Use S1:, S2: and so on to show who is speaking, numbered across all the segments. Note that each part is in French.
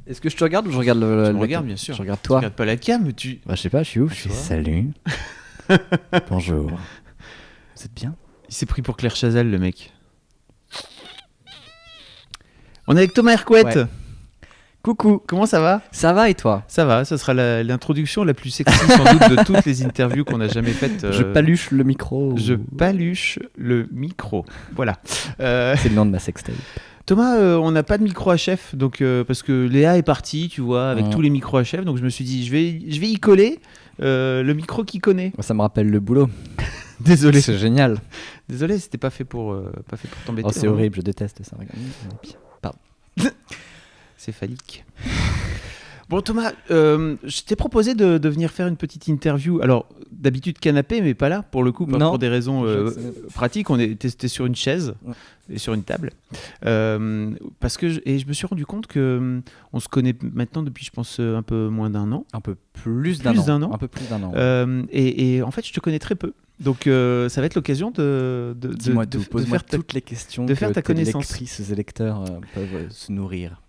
S1: Est-ce que je te regarde ou je regarde le.
S2: Je me regarde, bien sûr.
S1: Je regarde
S2: Tu
S1: toi.
S2: regardes pas la cam, mais tu.
S1: Bah, je sais pas, je suis où? Je fais
S2: Toi.
S1: salut. Bonjour. Vous êtes bien?
S2: Il s'est pris pour Claire Chazal, le mec. On est avec Thomas Hercouette.
S1: Ouais. Coucou.
S2: Comment ça va?
S1: Ça va et toi?
S2: Ça va, ça sera l'introduction la plus sexy sans doute de toutes les interviews qu'on a jamais faites.
S1: Je paluche le micro.
S2: Je paluche le micro. Voilà.
S1: C'est le nom de ma sextape.
S2: Thomas, on n'a pas de micro HF, donc, parce que Léa est partie, tu vois, avec tous les micros HF, donc je me suis dit, je vais y coller le micro qu'il connaît.
S1: Ça me rappelle le boulot.
S2: Désolé.
S1: C'est génial.
S2: Désolé, c'était pas fait pour t'embêter.
S1: Oh, c'est
S2: vraiment.
S1: horrible, je déteste ça. Regarde. Pardon.
S2: C'est phallique. Bon Thomas, je t'ai proposé de venir faire une petite interview. Alors d'habitude canapé, mais pas là pour le coup, pas pour des raisons pratiques. On était sur une chaise et sur une table, parce que je me suis rendu compte que on se connaît maintenant depuis, je pense, un peu moins d'un an.
S1: Un peu plus d'un an. Un peu plus d'un an.
S2: Et en fait, je te connais très peu. Donc ça va être l'occasion de
S1: faire toutes les questions
S2: de faire ta
S1: tes
S2: connaissance.
S1: lectrices et lecteurs peuvent se nourrir.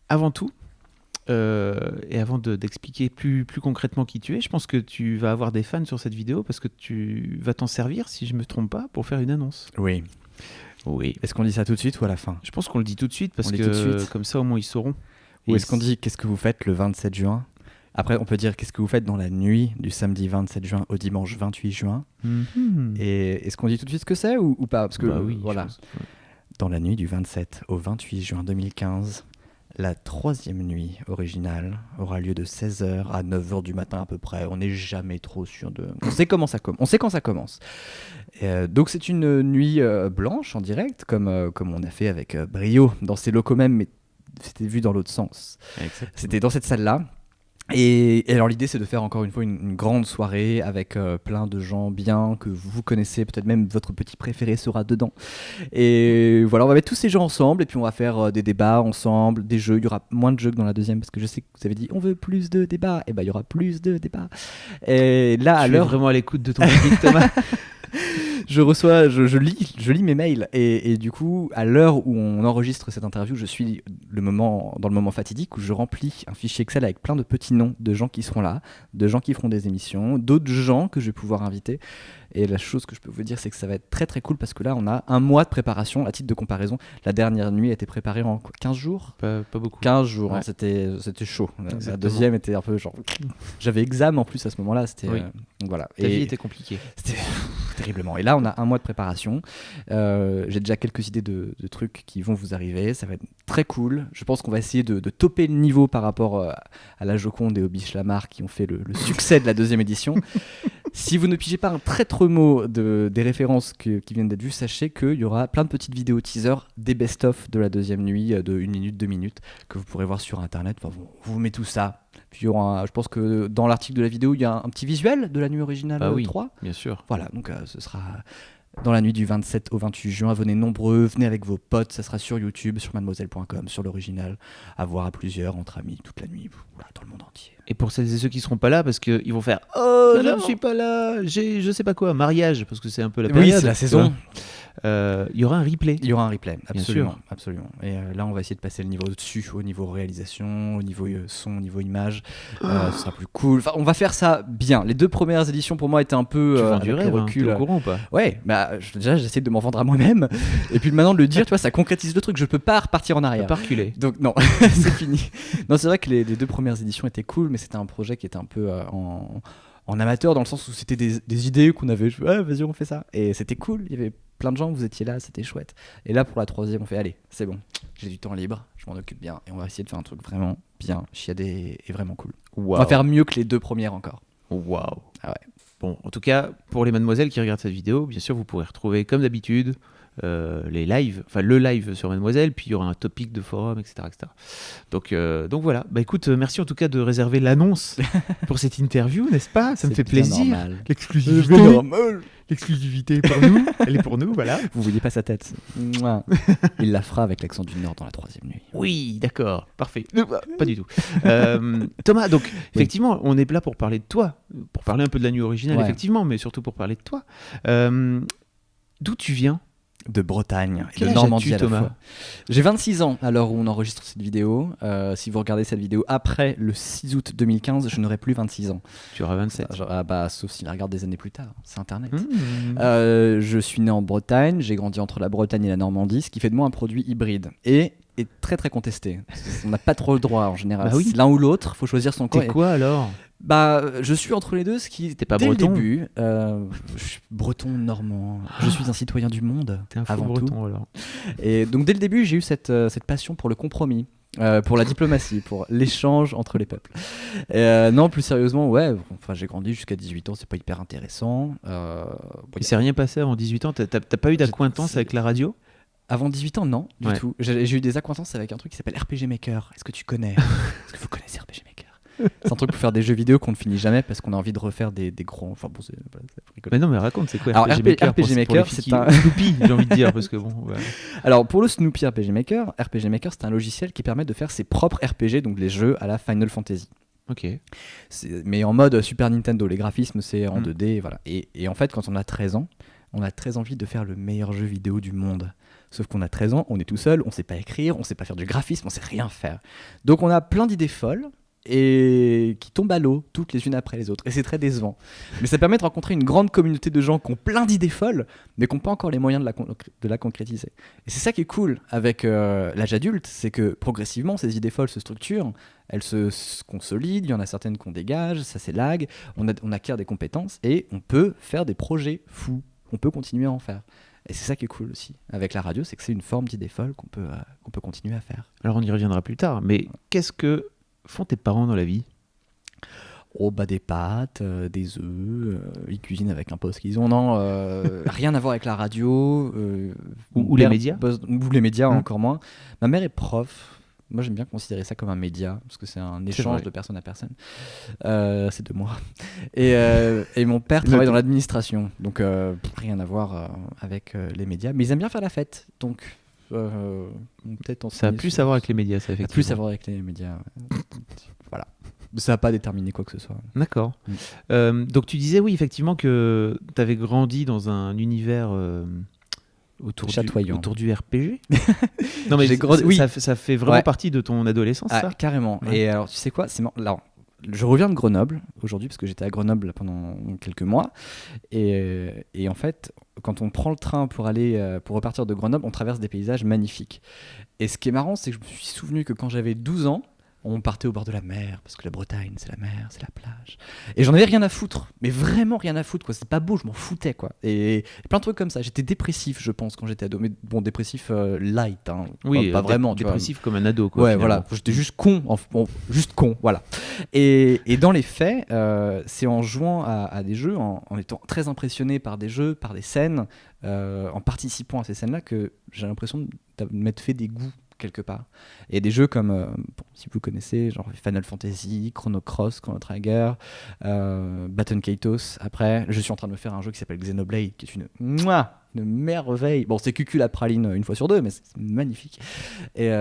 S2: Avant tout, et avant d'expliquer plus concrètement qui tu es, je pense que tu vas avoir des fans sur cette vidéo parce que tu vas t'en servir, si je me trompe pas, pour faire une annonce.
S1: Oui. Est-ce qu'on dit ça tout de suite ou à la fin?
S2: Je pense qu'on le dit tout de suite parce que comme ça au moins ils sauront.
S1: Ou est-ce qu'on dit qu'est-ce que vous faites le 27 juin? Après, on peut dire qu'est-ce que vous faites dans la nuit du samedi 27 juin au dimanche 28 juin. Et est-ce qu'on dit tout de suite ce que c'est ou pas? Parce que
S2: oui,
S1: voilà. Dans la nuit du 27 au 28 juin 2015, la troisième nuit originale aura lieu de 16h à 9h du matin à peu près. On n'est jamais trop sûr de... On sait quand ça commence. Donc c'est une nuit blanche en direct, comme on a fait avec brio dans ces locaux même, mais c'était vu dans l'autre sens.
S2: Exactement.
S1: C'était dans cette salle-là. Et alors l'idée c'est de faire encore une fois une grande soirée avec plein de gens bien que vous connaissez, peut-être même votre petit préféré sera dedans. Et voilà, on va mettre tous ces gens ensemble et puis on va faire des débats ensemble, des jeux. Il y aura moins de jeux que dans la deuxième parce que je sais que vous avez dit on veut plus de débats. Et ben il y aura plus de débats. Et là à l'heure
S2: vraiment à l'écoute de ton public, Thomas.
S1: je lis mes mails et du coup à l'heure où on enregistre cette interview, je suis dans le moment fatidique où je remplis un fichier Excel avec plein de petits noms de gens qui seront là, de gens qui feront des émissions, d'autres gens que je vais pouvoir inviter. Et la chose que je peux vous dire, c'est que ça va être très très cool parce que là on a un mois de préparation. À titre de comparaison, la dernière nuit a été préparée en 15 jours.
S2: Pas beaucoup.
S1: 15 jours,
S2: ouais.
S1: Hein, c'était chaud. La deuxième était un peu genre... J'avais examen en plus à ce moment-là. C'était, voilà.
S2: Ta vie était compliquée.
S1: C'était terriblement. Et là on a un mois de préparation. J'ai déjà quelques idées de trucs qui vont vous arriver. Ça va être très cool. Je pense qu'on va essayer de topper le niveau par rapport à la Joconde et au Biche Lamar qui ont fait le succès de la deuxième édition. Si vous ne pigez pas un traître mot des références qui viennent d'être vues, sachez qu'il y aura plein de petites vidéos teaser des best-of de la deuxième nuit de 1 minute, 2 minutes que vous pourrez voir sur internet. Enfin, vous met tout ça. Puis il y aura je pense que dans l'article de la vidéo, il y a un petit visuel de la nuit originale 3.
S2: Bien sûr.
S1: Voilà, donc ce sera dans la nuit du 27 au 28 juin. Venez nombreux, venez avec vos potes. Ça sera sur YouTube, sur mademoiselle.com, sur l'original. À voir à plusieurs, entre amis, toute la nuit, voilà, dans le monde entier.
S2: Et pour celles et ceux qui seront pas là, parce qu'ils vont faire « Oh, je ne suis pas là, j'ai je sais pas quoi, mariage », parce que c'est un peu la période.
S1: Oui, c'est la saison.
S2: Il y aura un replay.
S1: Il y aura un replay, absolument.
S2: Bien sûr.
S1: Absolument. Et là, on va essayer de passer le niveau au-dessus, au niveau réalisation, au niveau son, au niveau image. Ce sera plus cool. Enfin, on va faire ça bien. Les 2 premières éditions, pour moi, étaient un peu...
S2: Tu vends du rêve,
S1: recul.
S2: T'es au courant ou pas?
S1: Ouais, déjà, j'essaie de m'en vendre à moi-même. Et puis maintenant, de le dire, tu vois, ça concrétise le truc. Je peux pas repartir en arrière.
S2: Pas reculer.
S1: Donc non, c'est fini. Non, c'est vrai que les 2 premières éditions étaient cool, mais c'était un projet qui était un peu en amateur, dans le sens où c'était des idées qu'on avait. Vas-y, on fait ça. Et c'était cool. Il y avait plein de gens, vous étiez là, c'était chouette. Et là, pour la troisième, on fait allez, c'est bon, j'ai du temps libre, je m'en occupe bien. Et on va essayer de faire un truc vraiment bien, chiadé et vraiment cool.
S2: Wow.
S1: On va faire mieux que les 2 premières encore.
S2: Waouh.
S1: Ah ouais.
S2: Bon, en tout cas, pour les mademoiselles qui regardent cette vidéo, bien sûr, vous pourrez retrouver, comme d'habitude, les lives, enfin le live sur Mademoiselle, puis il y aura un topic de forum, etc. Donc voilà, bah écoute, merci en tout cas de réserver l'annonce pour cette interview, n'est-ce pas? Ça me fait plaisir. L'exclusivité est pour nous, elle est pour nous, voilà.
S1: Vous voyez pas sa tête. Il la fera avec l'accent du Nord dans la troisième nuit.
S2: Oui, d'accord, parfait. Pas du tout. Thomas, donc effectivement, on est là pour parler de toi, pour parler un peu de la nuit originale, effectivement, mais surtout pour parler de toi. D'où tu viens?
S1: de Bretagne et
S2: Quel
S1: de
S2: âge
S1: Normandie
S2: as-tu,
S1: à la
S2: Thomas ?
S1: fois. J'ai 26 ans à l'heure où on enregistre cette vidéo. Si vous regardez cette vidéo après le 6 août 2015, je n'aurai plus 26 ans.
S2: Tu auras 27.
S1: Sauf s'il la regarde des années plus tard, c'est Internet.
S2: Mmh.
S1: Je suis né en Bretagne, j'ai grandi entre la Bretagne et la Normandie, ce qui fait de moi un produit hybride. Et est très très contesté. On n'a pas trop le droit en général.
S2: Bah oui.
S1: C'est l'un ou l'autre, faut choisir son camp.
S2: T'es quoi alors ?
S1: Je suis entre les deux, ce qui
S2: T'es pas
S1: dès
S2: breton ?
S1: le début, je suis breton normand. Je suis un citoyen du monde.
S2: T'es un fou
S1: avant
S2: breton
S1: tout.
S2: alors.
S1: Et donc dès le début, j'ai eu cette passion pour le compromis. Pour la diplomatie, pour l'échange entre les peuples. Non, plus sérieusement, ouais, enfin, j'ai grandi jusqu'à 18 ans, c'est pas hyper intéressant.
S2: Il s'est rien passé avant 18 ans ? T'as pas eu d'acquaintance avec la radio ?
S1: Avant 18 ans, non, du
S2: Ouais.
S1: tout. J'ai eu des acquaintances avec un truc qui s'appelle RPG Maker. Est-ce que tu connais ? Est-ce que vous connaissez RPG Maker ? C'est un truc pour faire des jeux vidéo qu'on ne finit jamais parce qu'on a envie de refaire des gros. Enfin bon, c'est
S2: Mais non, mais raconte, c'est quoi
S1: Alors,
S2: RPG Maker
S1: RPG
S2: pour
S1: Maker,
S2: les
S1: c'est
S2: filles
S1: un-
S2: qui- Snoopy, j'ai envie de dire, parce que bon... ouais.
S1: Alors pour le Snoopy RPG Maker, c'est un logiciel qui permet de faire ses propres RPG, donc les jeux à la Final Fantasy.
S2: Ok.
S1: Mais en mode Super Nintendo, les graphismes c'est en
S2: Mm.
S1: 2D, voilà. Et en fait, quand on a 13 ans, on a très envie de faire le meilleur jeu vidéo du monde. Sauf qu'on a 13 ans, on est tout seul, on sait pas écrire, on sait pas faire du graphisme, on sait rien faire. Donc on a plein d'idées folles et qui tombent à l'eau, toutes les unes après les autres. Et c'est très décevant. Mais ça permet de rencontrer une grande communauté de gens qui ont plein d'idées folles, mais qui n'ont pas encore les moyens de la concrétiser. Et c'est ça qui est cool avec l'âge adulte, c'est que progressivement, ces idées folles se structurent, elles se consolident, il y en a certaines qu'on dégage, ça s'élague, on acquiert des compétences et on peut faire des projets fous, on peut continuer à en faire. Et c'est ça qui est cool aussi avec la radio, c'est que c'est une forme d'idée folle qu'on peut continuer à faire.
S2: Alors on y reviendra plus tard, mais qu'est-ce que font tes parents dans la vie ?
S1: Des pâtes, des œufs, ils cuisinent avec un poste qu'ils ont. Non, rien à voir avec la radio.
S2: Ou les médias ?
S1: Ou les médias,
S2: Hein ?
S1: encore moins. Ma mère est prof. Moi, j'aime bien considérer ça comme un média, parce que c'est un échange
S2: vrai.
S1: de personne à personne. C'est de moi. Et mon père travaille dans l'administration, donc rien à voir avec les médias. Mais ils aiment bien faire la fête, donc peut-être
S2: Ça a plus à voir avec les médias, ça, effectivement.
S1: plus à voir avec les médias. Voilà. Ça n'a pas déterminé quoi que ce soit.
S2: D'accord. Donc tu disais, oui, effectivement, que tu avais grandi dans un univers
S1: Chatoyant.
S2: autour du RPG. Non, mais
S1: J'ai grandi- oui.
S2: ça fait vraiment
S1: Ouais.
S2: partie de ton adolescence, ça ?
S1: Carrément.
S2: Ouais.
S1: Et alors, tu sais quoi, c'est alors, je reviens de Grenoble aujourd'hui parce que j'étais à Grenoble pendant quelques mois. Et en fait, quand on prend le train pour repartir de Grenoble, on traverse des paysages magnifiques. Et ce qui est marrant, c'est que je me suis souvenu que quand j'avais 12 ans, on partait au bord de la mer, parce que la Bretagne, c'est la mer, c'est la plage. Et j'en avais rien à foutre, mais vraiment rien à foutre, quoi. C'était pas beau, je m'en foutais, quoi. Et plein de trucs comme ça. J'étais dépressif, je pense, quand j'étais ado. Mais bon, dépressif light, hein.
S2: Oui,
S1: pas vraiment. tu vois.
S2: dépressif comme un ado, quoi.
S1: Ouais,
S2: finalement.
S1: voilà. J'étais juste con, juste con, voilà. Et dans les faits, c'est en jouant à des jeux, en étant très impressionné par des jeux, par des scènes, en participant à ces scènes-là, que j'ai l'impression de m'être fait des goûts quelque part. Et des jeux comme, si vous connaissez, genre Final Fantasy, Chrono Cross, Chrono Trigger, Baton Kaitos. Après, je suis en train de me faire un jeu qui s'appelle Xenoblade, qui est une merveille. Bon, c'est cucul la praline une fois sur deux, mais c'est magnifique. Et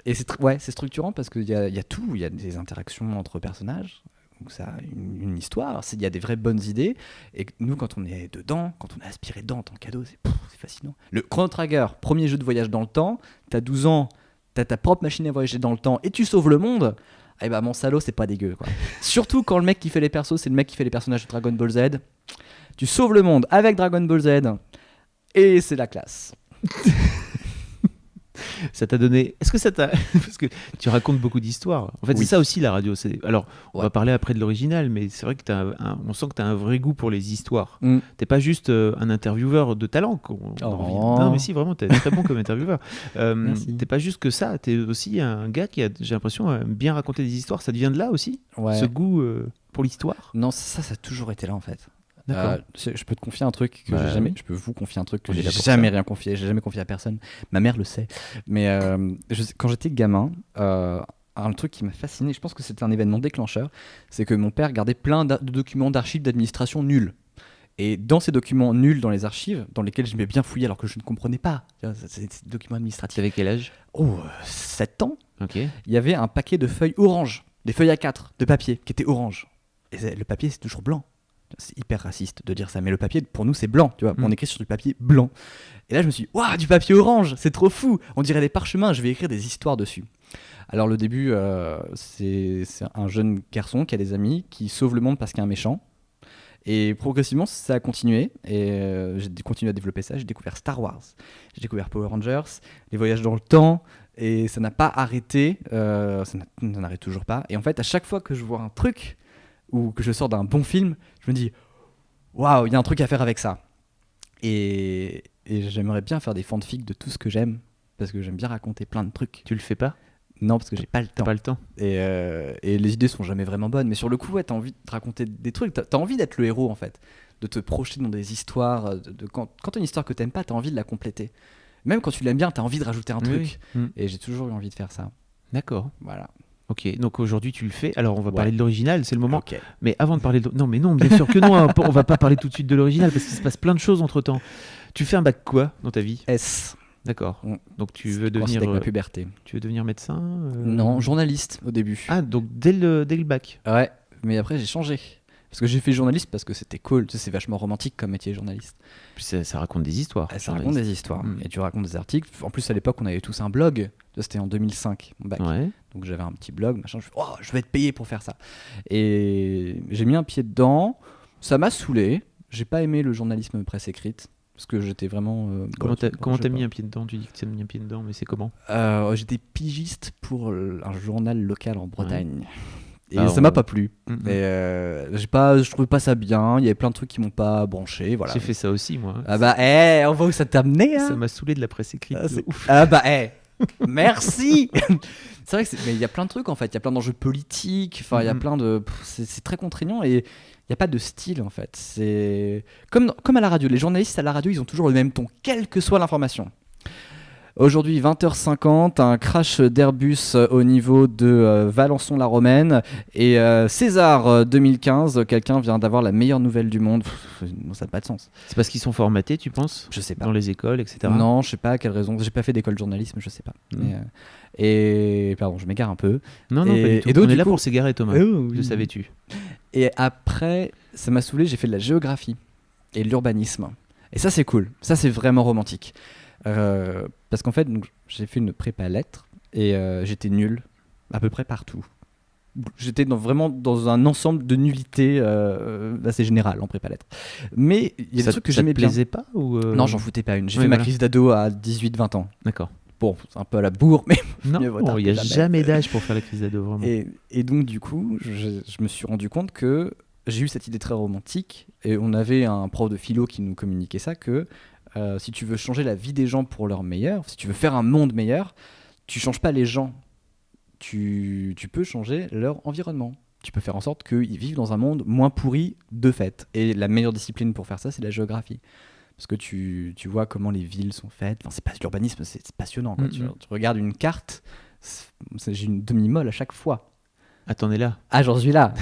S1: c'est structurant parce qu'il y a tout. Il y a des interactions entre personnages. Donc ça a une histoire, il y a des vraies bonnes idées, et nous quand on est dedans, quand on est aspiré dedans en tant qu'ado, c'est fascinant. Le Chrono Trigger, premier jeu de voyage dans le temps, t'as 12 ans, t'as ta propre machine à voyager dans le temps, et tu sauves le monde, eh ben mon salaud c'est pas dégueu quoi. Surtout quand le mec qui fait les persos, c'est le mec qui fait les personnages de Dragon Ball Z, tu sauves le monde avec Dragon Ball Z, et c'est la classe.
S2: Ça t'a donné... Est-ce que ça t'a... Parce que tu racontes beaucoup d'histoires. En fait,
S1: Oui.
S2: c'est ça aussi la radio. Alors, on
S1: Ouais.
S2: va parler après de l'original, mais c'est vrai que on sent que tu as un vrai goût pour les histoires.
S1: Mm.
S2: T'es pas juste un intervieweur de talent. Non, mais si, vraiment, t'es très bon comme intervieweur.
S1: Merci.
S2: T'es pas juste que ça. T'es aussi un gars qui a, j'ai l'impression, bien raconter des histoires. Ça te vient de là aussi,
S1: Ouais.
S2: ce goût pour l'histoire.
S1: Non, ça a toujours été là en fait.
S2: D'accord.
S1: Je peux te confier un truc que
S2: Bah,
S1: j'ai jamais.
S2: oui.
S1: Je peux vous confier un truc que
S2: On est
S1: j'ai
S2: là pour
S1: jamais
S2: ça.
S1: rien confié. J'ai jamais confié à personne. Ma mère le sait. Mais quand j'étais gamin, un truc qui m'a fasciné, je pense que c'était un événement déclencheur, c'est que mon père gardait plein de documents d'archives d'administration nuls. Et dans ces documents nuls dans les archives, dans lesquels j'aimais bien fouiller alors que je ne comprenais pas, tu vois, c'est des documents administratifs.
S2: T'avais quel âge ?
S1: 7 ans,
S2: Ok.
S1: il y avait un paquet de feuilles orange, des feuilles A4 de papier qui étaient orange. Et le papier c'est toujours blanc. C'est hyper raciste de dire ça, mais le papier, pour nous, c'est blanc, tu vois. On écrit sur du papier blanc. Et là, je me suis dit, waouh, du papier orange, c'est trop fou. On dirait des parchemins, je vais écrire des histoires dessus. Alors, le début, c'est un jeune garçon qui a des amis, qui sauve le monde parce qu'il y a un méchant. Et progressivement, ça a continué. Et j'ai continué à développer ça. J'ai découvert Star Wars, j'ai découvert Power Rangers, les voyages dans le temps. Et ça n'a pas arrêté, ça n'arrête toujours pas. Et en fait, à chaque fois que je vois un truc ou que je sors d'un bon film, je me dis waouh, il y a un truc à faire avec ça. Et j'aimerais bien faire des fanfics de tout ce que j'aime, parce que j'aime bien raconter plein de trucs.
S2: Tu le fais pas ?
S1: Non, parce que j'ai pas le temps.
S2: Pas le temps.
S1: Et les idées sont jamais vraiment bonnes. Mais sur le coup, ouais, t'as envie de raconter des trucs. T'as envie d'être le héros, en fait. De te projeter dans des histoires. Quand t'as une histoire que t'aimes pas, t'as envie de la compléter. Même quand tu l'aimes bien, t'as envie de rajouter un truc. Et j'ai toujours eu envie de faire ça.
S2: D'accord.
S1: Voilà.
S2: Ok, donc aujourd'hui tu le fais. Alors on va parler de l'original, c'est le moment.
S1: Okay.
S2: Mais avant de parler de... Non, mais non, bien sûr que non. Hein. On va pas parler tout de suite de l'original parce qu'il se passe plein de choses entre temps. Tu fais un bac quoi dans ta vie ?
S1: S.
S2: D'accord. Donc tu veux devenir...
S1: avec ma puberté.
S2: Tu veux devenir médecin
S1: Non, journaliste au début.
S2: Ah, donc dès le bac.
S1: Ouais, mais après j'ai changé. Parce que j'ai fait journaliste parce que c'était cool, tu sais, c'est vachement romantique comme métier journaliste.
S2: Puis ça raconte des histoires.
S1: Ça raconte des histoires, et tu racontes des articles. En plus, à l'époque, on avait tous un blog. C'était en 2005, mon bac.
S2: Ouais.
S1: Donc j'avais un petit blog, machin. Je vais être payé pour faire ça. Et j'ai mis un pied dedans. Ça m'a saoulé. J'ai pas aimé le journalisme presse écrite. Parce que j'étais vraiment...
S2: comment t'as mis un pied dedans ? Tu dis que t'as mis un pied dedans, mais c'est comment ?
S1: J'étais pigiste pour un journal local en Bretagne. Ouais. Et
S2: ça
S1: m'a pas plu. Je trouvais pas ça bien. Il y avait plein de trucs qui m'ont pas branché. Voilà.
S2: J'ai fait ça aussi, moi.
S1: Ah bah, on voit où ça t'a amené. Hein.
S2: Ça m'a saoulé de la presse écrite.
S1: Ah, ouf. Ah bah, merci. C'est vrai que mais il y a plein de trucs en fait. Il y a plein d'enjeux politiques. Enfin, il y a plein de. C'est très contraignant et il n'y a pas de style en fait. C'est comme à la radio. Les journalistes à la radio, ils ont toujours le même ton, quelle que soit l'information. Aujourd'hui, 20h50, un crash d'Airbus au niveau de Valençon-la-Romaine. Et César 2015, quelqu'un vient d'avoir la meilleure nouvelle du monde. Non, ça n'a pas de sens.
S2: C'est parce qu'ils sont formatés, tu penses ?
S1: Je sais pas.
S2: Dans les écoles, etc.
S1: Non, je sais pas à quelle raison. J'ai pas fait d'école de journalisme, je sais pas. Et pardon, je m'égare un peu.
S2: Non, pas du tout. Et donc, on est là pour s'égarer, Thomas. Le savais-tu ?
S1: Et après, ça m'a saoulé, j'ai fait de la géographie et de l'urbanisme. Et ça, c'est cool. Ça, c'est vraiment romantique. Parce qu'en fait, donc, j'ai fait une prépa lettres et j'étais nul à peu près partout. J'étais vraiment dans un ensemble de nullités assez générales en prépa lettres. Mais il y a des trucs que j'aimais bien.
S2: Ça te plaisait pas ou
S1: Non, j'en foutais pas une. J'ai fait ma crise d'ado à 18-20 ans.
S2: D'accord.
S1: Bon, c'est un peu à la bourre, mais
S2: non, il n'y a jamais d'âge pour faire la crise d'ado, vraiment.
S1: Et donc, du coup, je me suis rendu compte que j'ai eu cette idée très romantique et on avait un prof de philo qui nous communiquait ça, que si tu veux changer la vie des gens pour leur meilleur, si tu veux faire un monde meilleur, tu changes pas les gens. Tu peux changer leur environnement. Tu peux faire en sorte qu'ils vivent dans un monde moins pourri de fait. Et la meilleure discipline pour faire ça, c'est la géographie. Parce que tu vois comment les villes sont faites. Enfin, c'est pas l'urbanisme, c'est passionnant. Quoi. Tu regardes une carte, j'ai une demi-molle à chaque fois.
S2: Ah, t'en es là ?
S1: Ah, j'en suis là.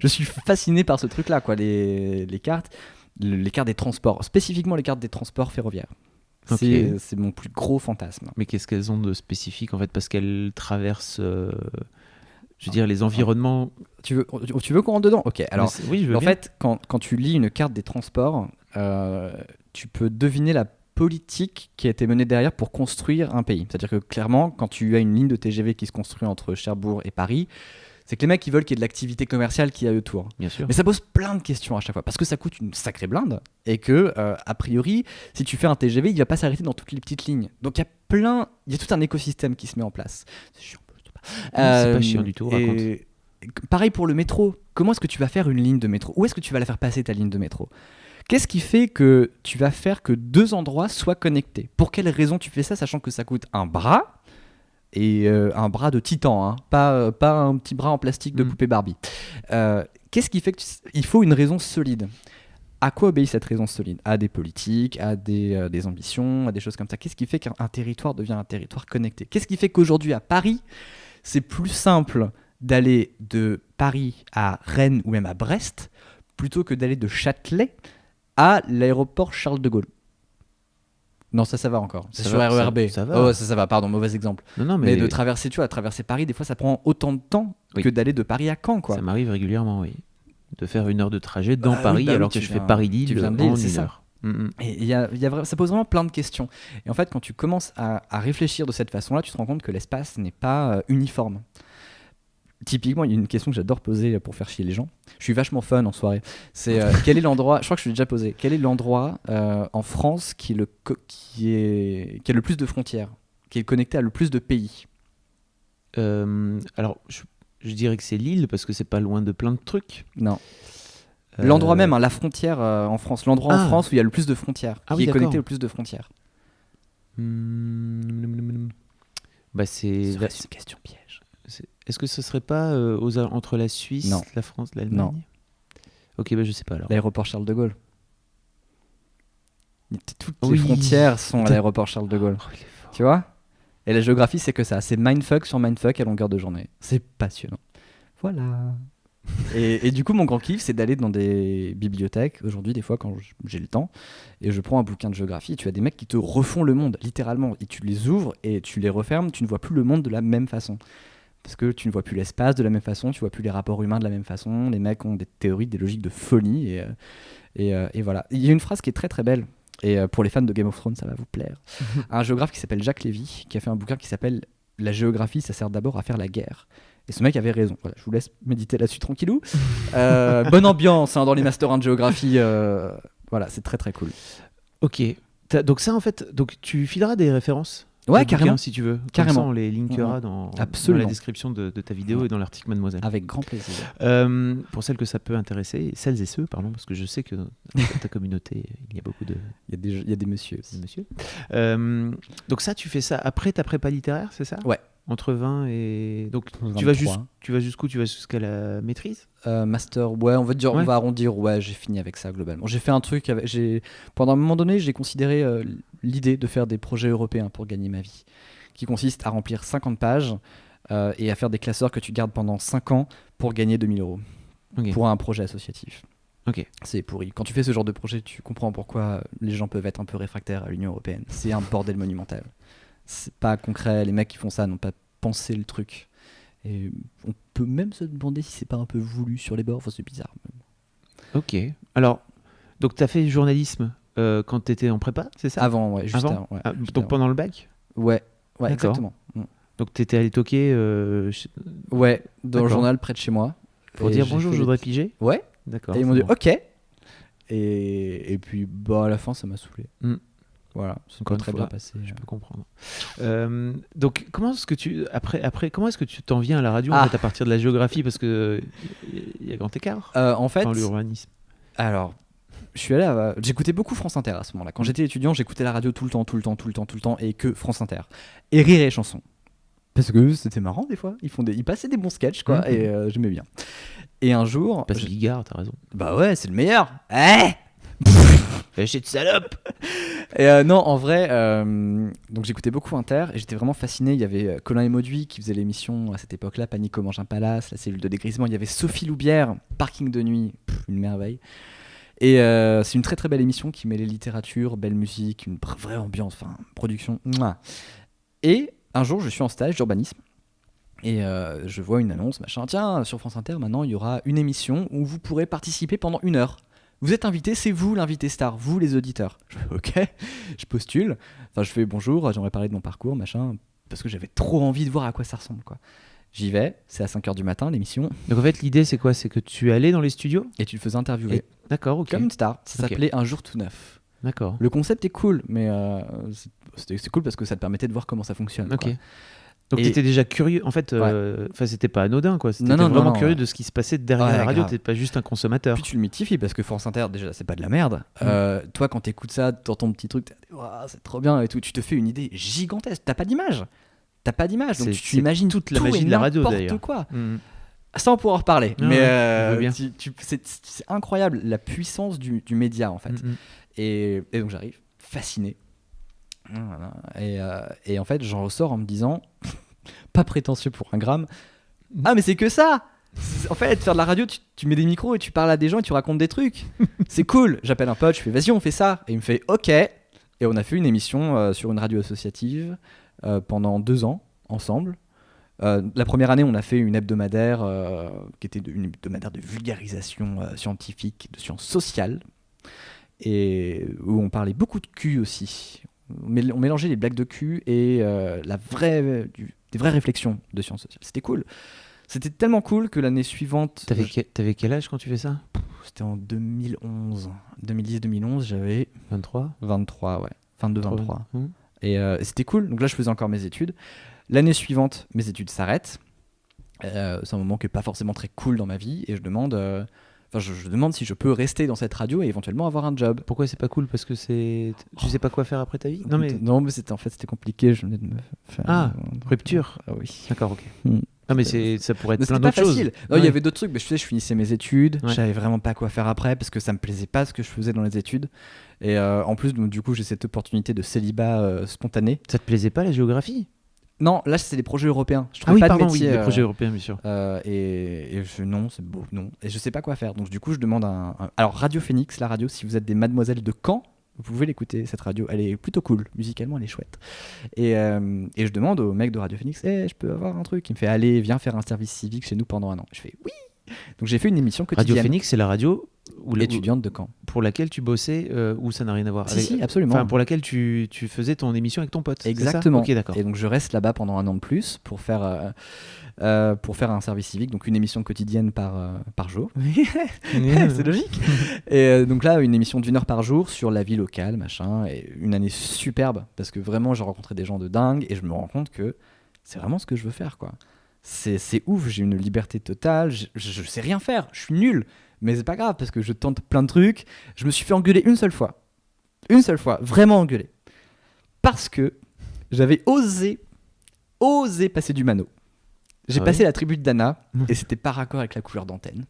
S1: Je suis fasciné par ce truc-là, quoi. Les cartes. Les cartes des transports, spécifiquement les cartes des transports ferroviaires. Okay. C'est mon plus gros fantasme.
S2: Mais qu'est-ce qu'elles ont de spécifique en fait ? Parce qu'elles traversent, je veux dire, les environnements.
S1: Tu veux qu'on rentre dedans ? Ok. Alors,
S2: oui, je veux
S1: en
S2: bien.
S1: fait, quand tu lis une carte des transports, tu peux deviner la politique qui a été menée derrière pour construire un pays. C'est-à-dire que clairement, quand tu as une ligne de TGV qui se construit entre Cherbourg et Paris, c'est que les mecs, ils veulent qu'il y ait de l'activité commerciale qu'il y a autour.
S2: Bien sûr.
S1: Mais ça pose plein de questions à chaque fois, parce que ça coûte une sacrée blinde, et que, a priori, si tu fais un TGV, il ne va pas s'arrêter dans toutes les petites lignes. Donc il y a tout un écosystème qui se met en place. C'est chiant,
S2: c'est pas chiant du tout, raconte.
S1: Pareil pour le métro. Comment est-ce que tu vas faire une ligne de métro ? Où est-ce que tu vas la faire passer, ta ligne de métro ? Qu'est-ce qui fait que tu vas faire que deux endroits soient connectés ? Pour quelle raison tu fais ça, sachant que ça coûte un bras ? Et un bras de titan, hein, pas un petit bras en plastique de poupée Barbie. Qu'est-ce qui fait qu'il faut une raison solide ? À quoi obéit cette raison solide ? À des politiques, à des ambitions, à des choses comme ça. Qu'est-ce qui fait qu'un territoire devient un territoire connecté ? Qu'est-ce qui fait qu'aujourd'hui à Paris, c'est plus simple d'aller de Paris à Rennes ou même à Brest plutôt que d'aller de Châtelet à l'aéroport Charles de Gaulle ? Non, ça va encore. C'est sur RERB.
S2: Ça va.
S1: Oh, ça va, pardon, mauvais exemple.
S2: Non,
S1: mais de traverser Paris, des fois, ça prend autant de temps que d'aller de Paris à Caen, quoi.
S2: Ça m'arrive régulièrement, oui. de faire 1 heure de trajet dans Paris alors que je fais Paris-Lille en 1 heure.
S1: Et ça pose vraiment plein de questions. Et en fait, quand tu commences à réfléchir de cette façon-là, tu te rends compte que l'espace n'est pas uniforme. Typiquement, il y a une question que j'adore poser pour faire chier les gens. Je suis vachement fun en soirée. C'est quel est l'endroit, je crois que je l'ai déjà posé, quel est l'endroit en France qui a le plus de frontières, qui est connecté à le plus de pays?
S2: Alors, je dirais que c'est Lille parce que c'est pas loin de plein de trucs.
S1: Non. L'endroit même, la frontière en France. L'endroit en France où il y a le plus de frontières, qui est connecté au plus de frontières.
S2: Bah c'est une
S1: question piège.
S2: Est-ce que ce serait pas entre la Suisse,
S1: non.
S2: la France, l'Allemagne? Non. Ok, bah je sais pas alors.
S1: L'aéroport Charles de Gaulle. Toutes les frontières sont à l'aéroport Charles de Gaulle. Tu vois? Et la géographie, c'est que ça. C'est mindfuck sur mindfuck à longueur de journée. C'est passionnant. Voilà. Et du coup, mon grand kiff, c'est d'aller dans des bibliothèques, aujourd'hui, des fois, quand j'ai le temps, et je prends un bouquin de géographie, et tu as des mecs qui te refont le monde, littéralement. Et tu les ouvres et tu les refermes, tu ne vois plus le monde de la même façon. Parce que tu ne vois plus l'espace de la même façon, tu vois plus les rapports humains de la même façon, les mecs ont des théories, des logiques de folie, et voilà. Il y a une phrase qui est très très belle, et pour les fans de Game of Thrones, ça va vous plaire. Un géographe qui s'appelle Jacques Lévy, qui a fait un bouquin qui s'appelle « La géographie, ça sert d'abord à faire la guerre ». Et ce mec avait raison. Voilà, je vous laisse méditer là-dessus tranquillou. Bonne ambiance dans les Master 1 de géographie. Voilà, c'est très très cool.
S2: Ok. Donc ça, en fait, donc tu fileras des références.
S1: Ouais, carrément.
S2: Si tu veux.
S1: Carrément.
S2: Comme ça, on les linkera dans la description de ta vidéo et dans l'article Mademoiselle.
S1: Avec grand plaisir.
S2: Pour celles que ça peut intéresser, celles et ceux, pardon, parce que je sais que dans ta communauté, il y a beaucoup de...
S1: Il y a des messieurs aussi.
S2: Donc ça, tu fais ça après ta prépa littéraire, c'est ça?
S1: Ouais.
S2: Entre 20 et... Donc
S1: 23.
S2: tu vas jusqu'où? Tu vas jusqu'à la maîtrise?
S1: Master, ouais, on va arrondir, ouais, j'ai fini avec ça globalement. J'ai fait un truc, pendant un moment donné, j'ai considéré l'idée de faire des projets européens pour gagner ma vie, qui consiste à remplir 50 pages et à faire des classeurs que tu gardes pendant 5 ans pour gagner 2 000 € pour un projet associatif.
S2: Ok.
S1: C'est pourri. Quand tu fais ce genre de projet, tu comprends pourquoi les gens peuvent être un peu réfractaires à l'Union européenne. C'est un bordel monumental. C'est pas concret, les mecs qui font ça n'ont pas pensé le truc. Et on peut même se demander si c'est pas un peu voulu sur les bords, enfin, c'est bizarre.
S2: Ok. Alors, donc tu as fait journalisme quand tu étais en prépa, c'est ça?
S1: Avant, ouais, juste avant. Ouais,
S2: donc pendant le bac?
S1: Ouais, exactement.
S2: Donc tu étais allé toquer
S1: ouais, dans le journal près de chez moi.
S2: Pour dire bonjour, je voudrais piger?
S1: Ouais.
S2: D'accord.
S1: Et ils m'ont dit ok. Et puis à la fin, ça m'a saoulé. Voilà, c'est pas très bien passé.
S2: Je peux comprendre. Donc, comment est-ce que comment est-ce que tu t'en viens à la radio en fait, à partir de la géographie, parce que il y a grand écart
S1: en fait,
S2: dans l'urbanisme.
S1: Alors, je suis allé j'écoutais beaucoup France Inter à ce moment-là. Quand j'étais étudiant, j'écoutais la radio tout le temps, et que France Inter et Rire et Chanson. Parce que c'était marrant des fois. Ils passaient des bons sketchs, quoi, et j'aimais bien. Et un jour,
S2: Parce que Bigard, t'as raison.
S1: Bah ouais, c'est le meilleur.
S2: Fais chier de salope.
S1: Et non, en vrai, donc j'écoutais beaucoup Inter et j'étais vraiment fasciné. Il y avait Colin et Mauduit qui faisaient l'émission à cette époque-là, Panico mange un palace, la cellule de dégrisement. Il y avait Sophie Loubière, Parking de nuit, une merveille. Et c'est une très très belle émission qui mêlait littérature, belle musique, une vraie ambiance, enfin production. Mouah. Et un jour, je suis en stage d'urbanisme et je vois une annonce, machin. Tiens, sur France Inter, maintenant, il y aura une émission où vous pourrez participer pendant 1 heure. Vous êtes invité, c'est vous l'invité star, vous les auditeurs. Je fais ok, je postule. Enfin, je fais bonjour, j'aimerais parler de mon parcours, machin, parce que j'avais trop envie de voir à quoi ça ressemble, quoi. J'y vais, c'est à 5h du matin l'émission.
S2: Donc en fait, l'idée c'est quoi? C'est que tu allais dans les studios
S1: et tu te faisais interviewer.
S2: D'accord, ok.
S1: Comme une star. Ça s'appelait Un jour tout neuf.
S2: D'accord.
S1: Le concept est cool, mais c'est cool parce que ça te permettait de voir comment ça fonctionne.
S2: Ok.
S1: Quoi.
S2: Donc tu étais déjà curieux, en fait, c'était pas anodin, quoi. T'étais vraiment curieux de ce qui se passait derrière la radio, t'étais pas juste un consommateur.
S1: Puis tu le mythifies parce que France Inter, déjà, c'est pas de la merde. Toi, quand t'écoutes ça, t'entends ton petit truc, t'es c'est trop bien et tout, tu te fais une idée gigantesque. T'as pas d'image, donc tu imagines
S2: toute la magie de la radio d'ailleurs.
S1: Quoi. Ça, on pourra en reparler, mais c'est incroyable la puissance du média en fait. Et donc j'arrive, fasciné. Et en fait, j'en ressors en me disant, pas prétentieux pour un gramme, ah mais c'est que ça. En fait, faire de la radio, tu mets des micros et tu parles à des gens et tu racontes des trucs. C'est cool. J'appelle un pote, je fais vas-y, on fait ça. Et il me fait ok. Et on a fait une émission sur une radio associative pendant 2 ans ensemble. La première année, on a fait une hebdomadaire qui était une hebdomadaire de vulgarisation scientifique, de sciences sociales, et où on parlait beaucoup de cul aussi. On mélangeait les blagues de cul et des vraies réflexions de sciences sociales. C'était cool. C'était tellement cool que l'année suivante...
S2: T'avais quel âge quand tu fais ça ?
S1: C'était en 2011. 2010-2011, j'avais... 23, ouais. 22-23. Et c'était cool. Donc là, je faisais encore mes études. L'année suivante, mes études s'arrêtent. C'est un moment qui n'est pas forcément très cool dans ma vie. Et je demande si je peux rester dans cette radio et éventuellement avoir un job.
S2: Pourquoi c'est pas cool ? Parce que tu sais pas quoi faire après ta vie ?
S1: Non, mais c'était compliqué. Je venais de me faire...
S2: rupture.
S1: Ah oui.
S2: D'accord, ok. Non, mais ça pourrait être plein d'autres
S1: choses.
S2: Facile.
S1: Non, il y avait d'autres trucs, mais je finissais mes études, je savais vraiment pas quoi faire après parce que ça me plaisait pas ce que je faisais dans les études. Et en plus, donc, du coup, j'ai cette opportunité de célibat spontané.
S2: Ça te plaisait pas la géographie ?
S1: Non, là c'est des projets européens. Je
S2: trouvais
S1: pas
S2: de
S1: métier.
S2: Oui, des projets européens, bien sûr.
S1: Non, c'est beau, non. Et je sais pas quoi faire. Donc du coup, je demande alors Radio Phoenix, la radio, si vous êtes des mademoiselles de Caen, vous pouvez l'écouter, cette radio. Elle est plutôt cool. Musicalement, elle est chouette. Et je demande au mec de Radio Phoenix, je peux avoir un truc ? Il me fait, allez, viens faire un service civique chez nous pendant un an. Je fais, oui. Donc j'ai fait une émission quotidienne.
S2: Radio Phoenix, c'est la radio
S1: étudiante de Caen.
S2: Pour laquelle tu bossais, ou ça n'a rien à voir ?
S1: Si, absolument.
S2: Enfin, pour laquelle tu faisais ton émission avec ton pote.
S1: Exactement.
S2: Ok, d'accord.
S1: Et donc je reste là-bas pendant un an de plus pour faire un service civique, donc une émission quotidienne par jour. C'est logique. Et donc là, une émission d'1 heure par jour sur la vie locale, machin. Et une année superbe parce que vraiment, j'ai rencontré des gens de dingue et je me rends compte que c'est vraiment ce que je veux faire, quoi. C'est ouf, j'ai une liberté totale, je sais rien faire, je suis nul, mais c'est pas grave parce que je tente plein de trucs. Je me suis fait engueuler une seule fois, vraiment engueuler, parce que j'avais osé passer du mano. J'ai passé la tribu de Dana et c'était pas raccord avec la couleur d'antenne.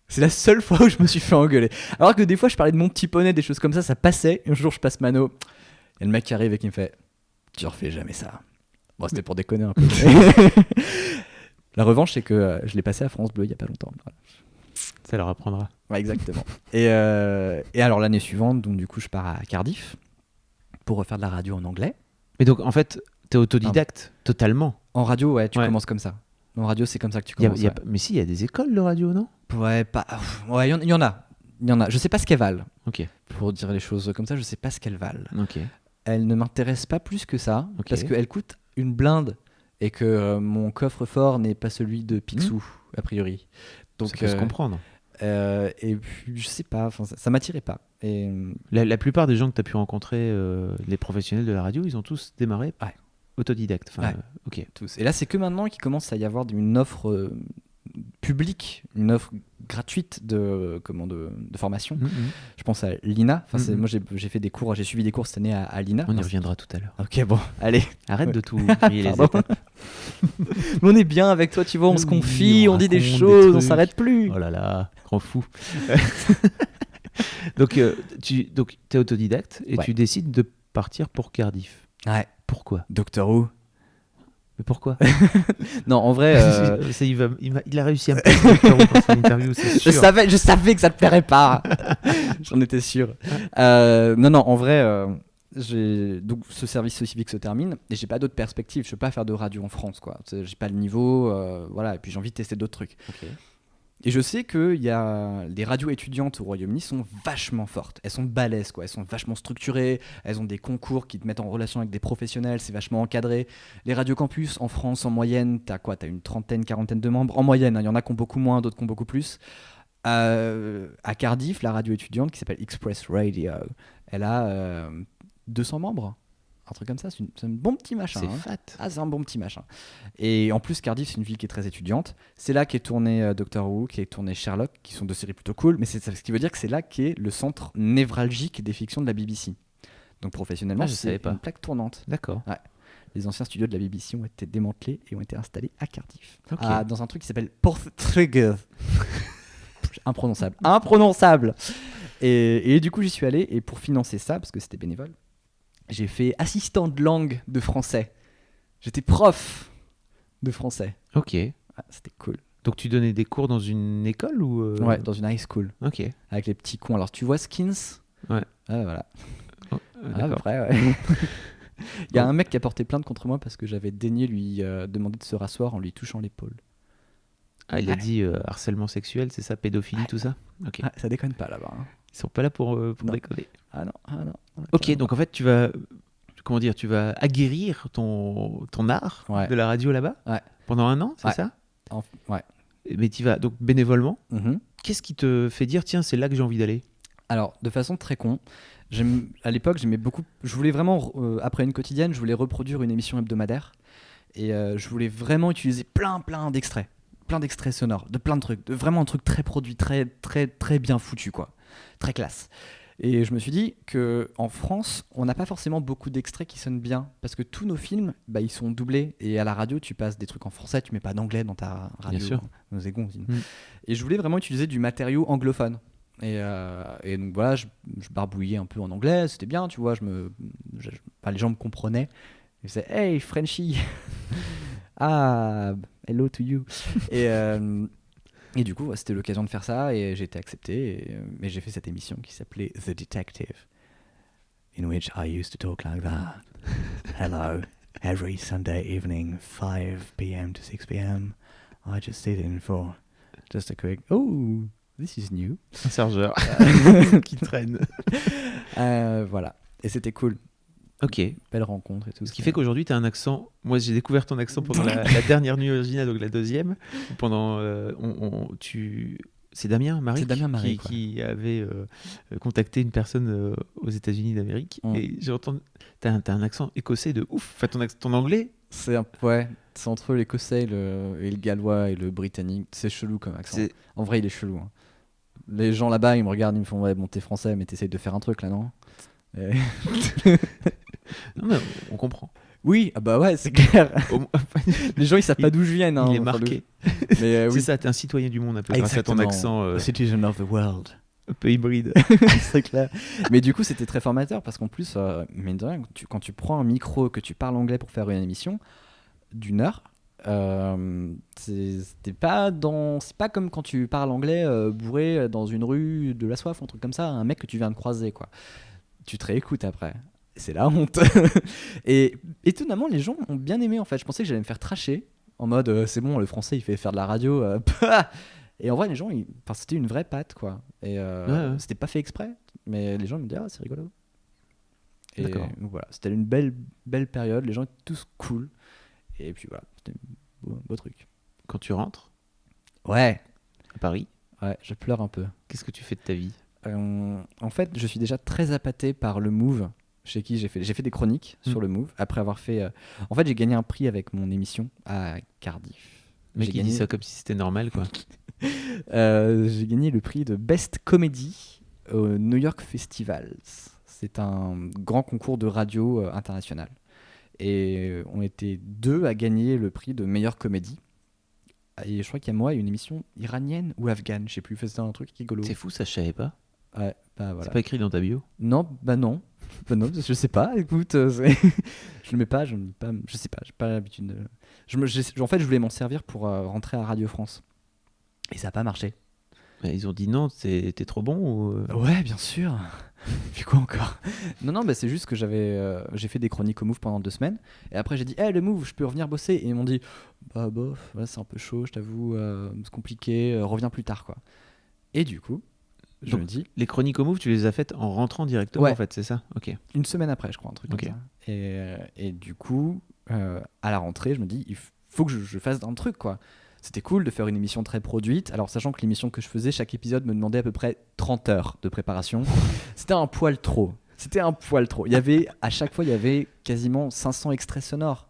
S1: C'est la seule fois où je me suis fait engueuler. Alors que des fois je parlais de mon petit poney, des choses comme ça passait. Et un jour je passe mano, et le mec qui arrive et qui me fait « Tu refais jamais ça ». Bon, c'était pour déconner un peu. La revanche, c'est que je l'ai passé à France Bleu il y a pas longtemps. Voilà.
S2: Ça leur apprendra.
S1: Ouais, exactement. Et alors l'année suivante, donc du coup, je pars à Cardiff pour refaire de la radio en anglais.
S2: Mais donc, en fait, t'es autodidacte totalement.
S1: En radio, ouais, tu commences comme ça. En radio, c'est comme ça que tu commences.
S2: Mais si, il y a des écoles de radio, non ?
S1: Ouais, il y en a. Je sais pas ce qu'elles valent.
S2: Ok.
S1: Pour dire les choses comme ça, je sais pas ce qu'elles valent.
S2: Ok.
S1: Elles ne m'intéressent pas plus que ça, parce qu'elles coûtent une blinde et que mon coffre-fort n'est pas celui de Picsou, a priori. Donc,
S2: ça peut se comprendre.
S1: Et puis, je sais pas, ça m'attirait pas. Et...
S2: La plupart des gens que tu as pu rencontrer, les professionnels de la radio, ils ont tous démarré autodidacte. Ok.
S1: Tous. Et là, c'est que maintenant qu'il commence à y avoir une offre publique, une offre gratuite de formation. Je pense à l'INA. Moi, j'ai fait des cours, j'ai suivi des cours cette année à l'INA.
S2: On y reviendra tout à l'heure.
S1: Ok, bon, allez.
S2: Arrête de tout griller les étapes.
S1: Mais on est bien avec toi, tu vois, on se confie, on dit des choses, on s'arrête plus.
S2: Oh là là, grand fou. Donc, tu es autodidacte et tu décides de partir pour Cardiff.
S1: Ouais.
S2: Pourquoi ?
S1: Doctor Who.
S2: Mais pourquoi ?
S1: Non, en vrai...
S2: il a réussi à me passer Doctor Who pour son interview, c'est sûr.
S1: Je savais que ça te plairait pas. J'en étais sûr. Non, en vrai... donc ce service civique se termine et j'ai pas d'autres perspectives. Je peux pas faire de radio en France, quoi. J'ai pas le niveau, voilà. Et puis j'ai envie de tester d'autres trucs.
S2: Okay.
S1: Et je sais que les radios étudiantes au Royaume-Uni sont vachement fortes. Elles sont balèzes, quoi. Elles sont vachement structurées. Elles ont des concours qui te mettent en relation avec des professionnels. C'est vachement encadré. Les radios campus en France, en moyenne, t'as une trentaine, quarantaine de membres. En moyenne, il y en a qui ont beaucoup moins, d'autres qui ont beaucoup plus. À Cardiff, la radio étudiante qui s'appelle Express Radio, elle a 200 membres. Un truc comme ça, c'est un bon petit machin.
S2: C'est fat.
S1: C'est un bon petit machin. Et en plus, Cardiff, c'est une ville qui est très étudiante. C'est là qu'est tourné Doctor Who, qui est tourné Sherlock, qui sont deux séries plutôt cool. Mais ce qui veut dire que c'est là qu'est le centre névralgique des fictions de la BBC. Donc professionnellement, c'est une plaque tournante.
S2: D'accord.
S1: Ouais. Les anciens studios de la BBC ont été démantelés et ont été installés à Cardiff.
S2: Okay.
S1: Dans un truc qui s'appelle Porthrigger. Imprononçable. Et du coup, j'y suis allé. Et pour financer ça, parce que c'était bénévole, j'ai fait assistant de langue de français. J'étais prof de français.
S2: Ok.
S1: C'était cool.
S2: Donc tu donnais des cours dans une école ou
S1: Ouais, dans une high school.
S2: Ok.
S1: Avec les petits cons. Alors tu vois Skins ?
S2: Ouais.
S1: Voilà.
S2: Oh,
S1: à peu près, ouais. Il y a un mec qui a porté plainte contre moi parce que j'avais daigné lui demander de se rasseoir en lui touchant l'épaule.
S2: Ah, il a dit harcèlement sexuel, c'est ça, pédophilie, tout ça. Ok.
S1: Ça déconne pas là-bas. Hein.
S2: Ils sont pas là pour déconner.
S1: Ah non.
S2: Ok, donc en fait, tu vas aguerrir ton art de la radio là-bas pendant 1 an, c'est ça?
S1: Ouais.
S2: Mais tu vas donc bénévolement.
S1: Mm-hmm.
S2: Qu'est-ce qui te fait dire, tiens, c'est là que j'ai envie d'aller?
S1: Alors, de façon très con, à l'époque, j'aimais beaucoup. Je voulais vraiment, après une quotidienne, je voulais reproduire une émission hebdomadaire. Et je voulais vraiment utiliser plein d'extraits. Plein d'extraits sonores, de plein de trucs. Vraiment un truc très produit, très bien foutu, quoi. Très classe. Et je me suis dit qu'en France, on n'a pas forcément beaucoup d'extraits qui sonnent bien. Parce que tous nos films, ils sont doublés. Et à la radio, tu passes des trucs en français, tu mets pas d'anglais dans ta radio.
S2: Bien sûr.
S1: Nos égons. Et je voulais vraiment utiliser du matériau anglophone. Et donc voilà, je barbouillais un peu en anglais, c'était bien, tu vois, les gens me comprenaient. Ils disaient « Hey, Frenchie !» Ah, hello to you. Et du coup, c'était l'occasion de faire ça et j'ai été accepté. Mais j'ai fait cette émission qui s'appelait The Detective, in which I used to talk like that. Hello, every Sunday evening, 5 p.m. to 6 p.m. I just sit in for just a quick... Oh, this is new.
S2: Un sergeur qui traîne.
S1: Voilà. Et c'était cool.
S2: Ok.
S1: Belle rencontre et tout.
S2: Ce qui fait qu'aujourd'hui, tu as un accent. Moi, j'ai découvert ton accent pendant la dernière nuit originale, donc la deuxième. Pendant. C'est Damien Maric qui avait contacté une personne aux États-Unis d'Amérique. Et j'ai entendu. Tu as un accent écossais de ouf. Enfin, ton anglais.
S1: C'est entre l'écossais et le gallois et le britannique. C'est chelou comme accent. En vrai, il est chelou. Hein. Les gens là-bas, ils me regardent, ils me font « Ouais, bon, t'es français, mais t'essayes de faire un truc là, non ?»
S2: Non, mais on comprend.
S1: Oui, ah bah ouais, c'est clair. Les gens, ils savent pas d'où je viens.
S2: Il est marqué. Mais, oui. C'est ça, t'es un citoyen du monde un peu grâce à ton accent.
S1: Citizen of the world.
S2: Un peu hybride.
S1: C'est clair. Mais du coup, c'était très formateur parce qu'en plus, mine de rien, quand tu prends un micro, que tu parles anglais pour faire une émission d'1 heure, c'est pas comme quand tu parles anglais bourré dans une rue de la soif, un truc comme ça, un mec que tu viens de croiser, quoi. Tu te réécoutes après. C'est la honte. Et étonnamment, les gens ont bien aimé en fait. Je pensais que j'allais me faire tracher en mode c'est bon, le français il fait faire de la radio. Et en vrai, les gens, c'était une vraie patte quoi. Et c'était pas fait exprès, mais les gens me disaient c'est rigolo. Et donc, voilà, c'était une belle période. Les gens étaient tous cool. Et puis voilà, c'était un beau truc.
S2: Quand tu rentres
S1: à
S2: Paris,
S1: je pleure un peu.
S2: Qu'est-ce que tu fais de ta vie?
S1: En fait, je suis déjà très appâté par le Move, chez qui j'ai fait des chroniques sur le Move. Après avoir fait... En fait, j'ai gagné un prix avec mon émission à Cardiff.
S2: Mais qui dit ça comme si c'était normal, quoi.
S1: J'ai gagné le prix de Best Comedy au New York Festivals. C'est un grand concours de radio international. Et on était 2 à gagner le prix de meilleure comédie. Et je crois qu'il y a moi et une émission iranienne ou afghane, je sais plus, c'était un truc rigolo.
S2: C'est fou, ça je savais pas.
S1: Ouais, voilà.
S2: C'est pas écrit dans ta bio?
S1: Non, non, je sais pas. Écoute, je le mets pas, je sais pas, j'ai pas l'habitude de. En fait, je voulais m'en servir pour rentrer à Radio France, et ça a pas marché.
S2: Mais ils ont dit non, t'es trop bon ou...
S1: Ouais, bien sûr. Puis quoi encore? Non, c'est juste que j'ai fait des chroniques au Move pendant 2 semaines, et après j'ai dit, le Move, je peux revenir bosser, et ils m'ont dit, bah bof, c'est un peu chaud, je t'avoue, c'est compliqué, reviens plus tard, quoi. Et du coup, je me dis...
S2: Les chroniques au Move, tu les as faites en rentrant directement, en fait, c'est ça? Ok.
S1: 1 semaine après, je crois, un truc comme ça. Et du coup, à la rentrée, je me dis, il faut que je fasse un truc, quoi. C'était cool de faire une émission très produite. Alors, sachant que l'émission que je faisais, chaque épisode me demandait à peu près 30 heures de préparation. C'était un poil trop. À chaque fois, il y avait quasiment 500 extraits sonores.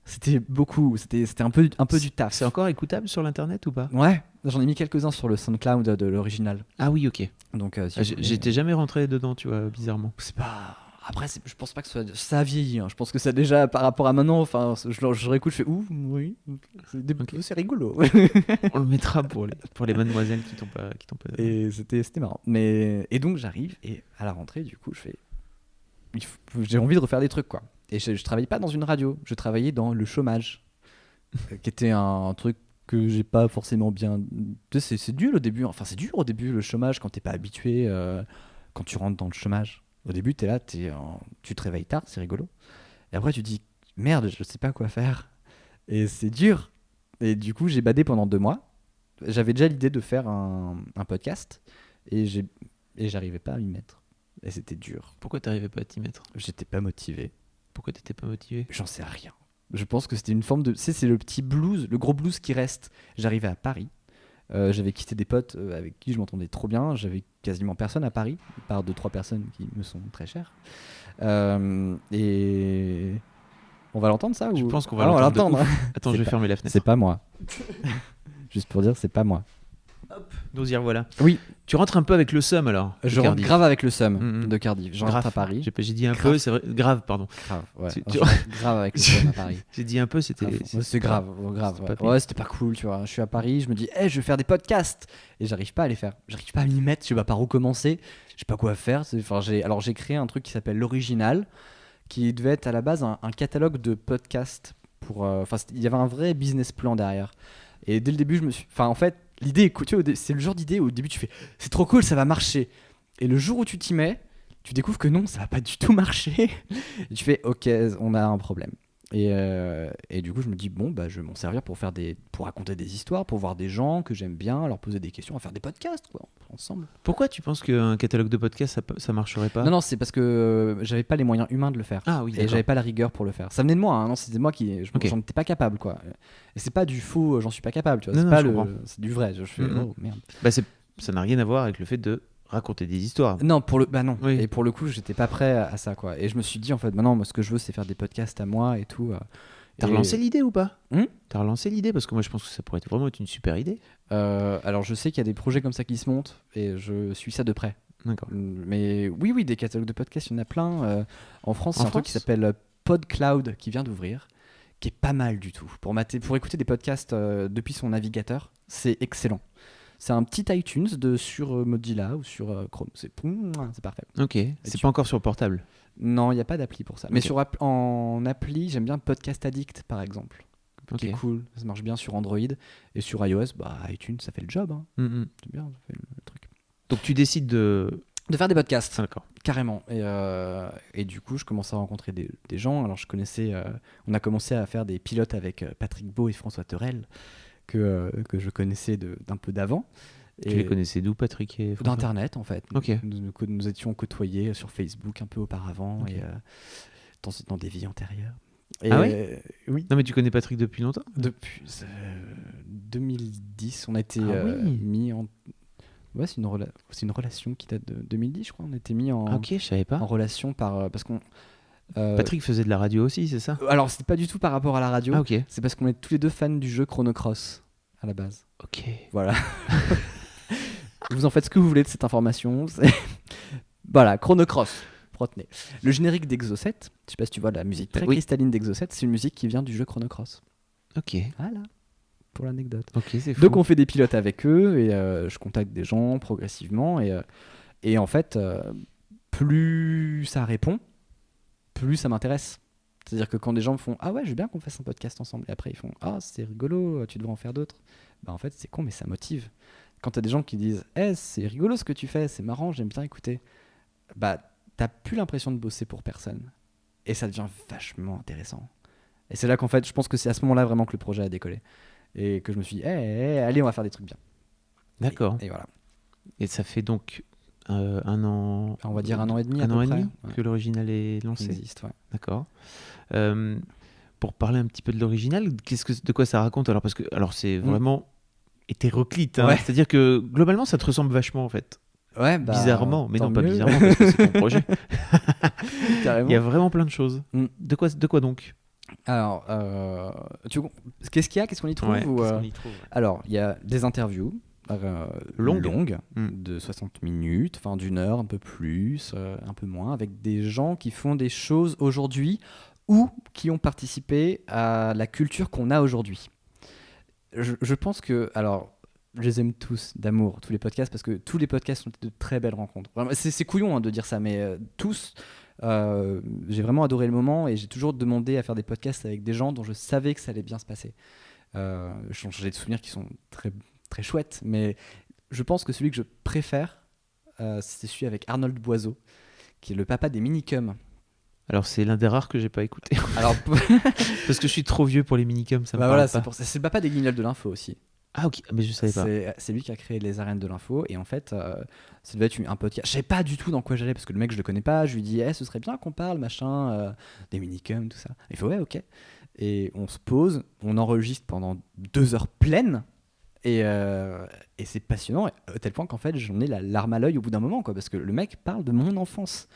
S1: C'était beaucoup. C'était un peu du taf.
S2: C'est encore écoutable sur l'internet ou pas?
S1: Ouais, j'en ai mis quelques-uns sur le SoundCloud de l'original.
S2: Ah oui, ok.
S1: Donc,
S2: j'étais jamais rentré dedans, tu vois, bizarrement.
S1: C'est pas... Après, je pense pas que ça a vieilli. Hein. Je pense que ça déjà, par rapport à maintenant, je réécoute, je fais ouh, oui, c'est rigolo.
S2: On le mettra pour les mademoiselles qui t'ont pas.
S1: Et c'était marrant. Et donc j'arrive et à la rentrée, du coup, j'ai envie de refaire des trucs, quoi. Et je travaillais pas dans une radio, je travaillais dans le chômage, qui était un truc que j'ai pas forcément bien. C'est dur au début. Enfin, c'est dur au début le chômage quand t'es pas habitué, quand tu rentres dans le chômage. Au début, t'es là, tu te réveilles tard, c'est rigolo. Et après, tu te dis, merde, je sais pas quoi faire. Et c'est dur. Et du coup, j'ai badé pendant 2 mois. J'avais déjà l'idée de faire un podcast et j'arrivais pas à m'y mettre. Et c'était dur.
S2: Pourquoi t'arrivais pas à t'y mettre?
S1: J'étais pas motivé.
S2: Pourquoi t'étais pas motivé?
S1: J'en sais rien. Je pense que c'était une forme de... Tu sais, c'est le petit blues, le gros blues qui reste. J'arrivais à Paris. J'avais quitté des potes avec qui je m'entendais trop bien. J'avais quasiment personne à Paris, à part 2-3 personnes qui me sont très chères. Et... On va l'entendre ça
S2: Je
S1: ou...
S2: pense qu'on va
S1: on va
S2: l'entendre.
S1: l'entendre.
S2: Attends, je vais fermer la fenêtre.
S1: C'est pas moi. Juste pour dire, c'est pas moi.
S2: Hop, nous y revoilà.
S1: Oui.
S2: Tu rentres un peu avec le seum alors.
S1: Je rentre grave avec le seum de Cardiff. Je rentre à Paris.
S2: J'ai dit un peu, c'est vrai. Grave, pardon.
S1: Grave, ouais. Je rentre grave avec le seum à Paris.
S2: J'ai dit un peu, c'était.
S1: C'est grave. Ouais, c'était pas cool, tu vois. Je suis à Paris, je me dis, je vais faire des podcasts. Et j'arrive pas à les faire. J'arrive pas à m'y mettre. Je sais pas par où commencer. Je sais pas quoi faire. Alors, j'ai créé un truc qui s'appelle l'Original, qui devait être à la base un catalogue de podcasts. Il y avait un vrai business plan derrière. Et dès le début, en fait, l'idée, c'est le genre d'idée où au début tu fais c'est trop cool, ça va marcher. Et le jour où tu t'y mets, tu découvres que non, ça va pas du tout marcher. Et tu fais ok, on a un problème. Et du coup, je me dis bon, je vais m'en servir pour raconter des histoires, pour voir des gens que j'aime bien, leur poser des questions, à faire des podcasts quoi, ensemble.
S2: Pourquoi tu penses qu'un catalogue de podcasts ça marcherait pas?
S1: Non, c'est parce que j'avais pas les moyens humains de le faire.
S2: Ah oui,
S1: et j'avais pas la rigueur pour le faire. Ça venait de moi, hein. Non, c'était moi j'en étais pas capable quoi. Et c'est pas du faux, j'en suis pas capable, tu vois. C'est du vrai. Je fais oh merde.
S2: Ça n'a rien à voir avec le fait de raconter des histoires.
S1: Non, non. Oui. Et pour le coup, j'étais pas prêt à ça quoi. Et je me suis dit en fait, maintenant, moi, ce que je veux, c'est faire des podcasts à moi et tout.
S2: T'as relancé l'idée ou pas? T'as relancé l'idée parce que moi je pense que ça pourrait vraiment être une super idée.
S1: Alors je sais qu'il y a des projets comme ça qui se montent et je suis ça de près.
S2: D'accord.
S1: Mais oui, des catalogues de podcasts, il y en a plein. En France, c'est un truc qui s'appelle PodCloud qui vient d'ouvrir, qui est pas mal du tout. Pour écouter des podcasts depuis son navigateur, c'est excellent. C'est un petit iTunes sur Mozilla ou sur Chrome. C'est parfait.
S2: Ok. C'est pas encore sur portable?
S1: Non, il n'y a pas d'appli pour ça. Okay. Mais en appli, j'aime bien Podcast Addict par exemple. Qui est cool. Ça marche bien sur Android. Et sur iOS, iTunes, ça fait le job. Hein. C'est bien, ça fait le truc.
S2: Donc tu décides de
S1: faire des podcasts.
S2: D'accord.
S1: Carrément. Et du coup, je commence à rencontrer des gens. Alors, on a commencé à faire des pilotes avec Patrick Beau et François Terrel, que je connaissais d'un peu d'avant.
S2: Tu les connaissais d'où, Patrick et François?
S1: D'Internet, en fait.
S2: Okay.
S1: Nous étions côtoyés sur Facebook un peu auparavant, et dans des vies antérieures.
S2: Ah ouais? Oui. Non, mais tu connais Patrick depuis longtemps?
S1: Depuis 2010, on a été mis en... Ouais, c'est une relation qui date de 2010, je crois. On a été mis en,
S2: je savais pas.
S1: En relation parce qu'on...
S2: Patrick faisait de la radio aussi, c'est ça?
S1: Alors, c'était pas du tout par rapport à la radio.
S2: Ok.
S1: C'est parce qu'on est tous les deux fans du jeu Chrono Cross, à la base.
S2: Ok.
S1: Voilà. Vous en faites ce que vous voulez de cette information. Voilà, Chrono Cross. Retenez. Le générique d'Exocet, je sais pas si tu vois la musique très cristalline d'Exocet, c'est une musique qui vient du jeu Chrono Cross. Ok. Voilà. Pour l'anecdote.
S2: Ok, c'est fou.
S1: Donc on fait des pilotes avec eux et je contacte des gens progressivement et en fait plus ça répond, plus ça m'intéresse. C'est-à-dire que quand des gens me font ah ouais je veux bien qu'on fasse un podcast ensemble et après ils font ah c'est rigolo tu devrais en faire d'autres, en fait c'est con mais ça motive. Quand t'as des gens qui disent c'est rigolo ce que tu fais, c'est marrant, j'aime bien écouter, t'as plus l'impression de bosser pour personne et ça devient vachement intéressant. Et c'est là qu'en fait je pense que c'est à ce moment-là vraiment que le projet a décollé. Et que je me suis dit, allez, on va faire des trucs bien.
S2: D'accord.
S1: Et voilà.
S2: Et ça fait donc 1 an...
S1: On va dire 1 an et demi à peu près.
S2: Que l'original est lancé.
S1: Il existe, ouais.
S2: D'accord. Pour parler un petit peu de l'original, de quoi ça raconte? Alors, parce que c'est vraiment hétéroclite. Hein. Ouais. C'est-à-dire que globalement, ça te ressemble vachement en fait.
S1: Ouais,
S2: bizarrement, mais non, pas bizarrement, parce que c'est ton projet.
S1: Carrément.
S2: Il y a vraiment plein de choses. De quoi donc?
S1: Alors, qu'est-ce qu'il y a? Qu'est-ce qu'on y trouve? Alors, il y a des interviews longues de 60 minutes, enfin d'1 heure, un peu plus, un peu moins, avec des gens qui font des choses aujourd'hui ou qui ont participé à la culture qu'on a aujourd'hui. Je pense que... Alors, je les aime tous d'amour, tous les podcasts, parce que tous les podcasts sont de très belles rencontres. Vraiment, c'est couillon de dire ça, mais tous... j'ai vraiment adoré le moment et j'ai toujours demandé à faire des podcasts avec des gens dont je savais que ça allait bien se passer. J'ai des souvenirs qui sont très, très chouettes, mais je pense que celui que je préfère, c'est celui avec Arnold Boiseau, qui est le papa des Minicums.
S2: Alors c'est l'un des rares que j'ai pas écouté.
S1: Alors,
S2: parce que je suis trop vieux pour les minicums, ça me parle
S1: voilà,
S2: pas.
S1: c'est le papa des Guignols de l'info aussi.
S2: Ah ok, mais je savais pas.
S1: C'est lui qui a créé les arènes de l'info et en fait ça devait être un podcast. Je savais pas du tout dans quoi j'allais parce que le mec je le connais pas. Je lui dis ce serait bien qu'on parle machin des minicums tout ça. Il fait ouais ok et on se pose, on enregistre pendant 2 heures pleines et c'est passionnant à tel point qu'en fait j'en ai la larme à l'œil au bout d'un moment quoi parce que le mec parle de mon enfance.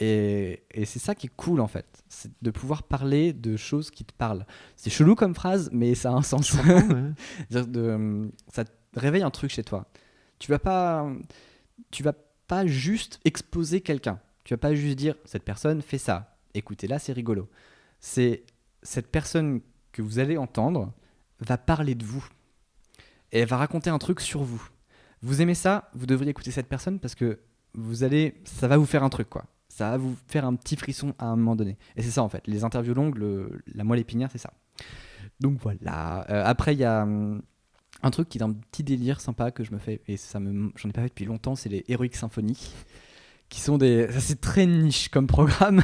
S1: Et c'est ça qui est cool en fait, c'est de pouvoir parler de choses qui te parlent. C'est chelou comme phrase, mais ça a un sens. Ça te réveille un truc chez toi. Tu vas pas juste exposer quelqu'un. Tu vas pas juste dire cette personne fait ça. Écoutez-la, c'est rigolo. C'est cette personne que vous allez entendre va parler de vous et elle va raconter un truc sur vous. Vous aimez ça, vous devriez écouter cette personne parce que ça va vous faire un truc quoi. Ça va vous faire un petit frisson à un moment donné. Et c'est ça en fait, les interviews longues, la moelle épinière, c'est ça. Donc voilà. Après, il y a un truc qui est un petit délire sympa que je me fais, et j'en ai pas fait depuis longtemps, c'est les Heroic Symphony, qui sont ça c'est très niche comme programme.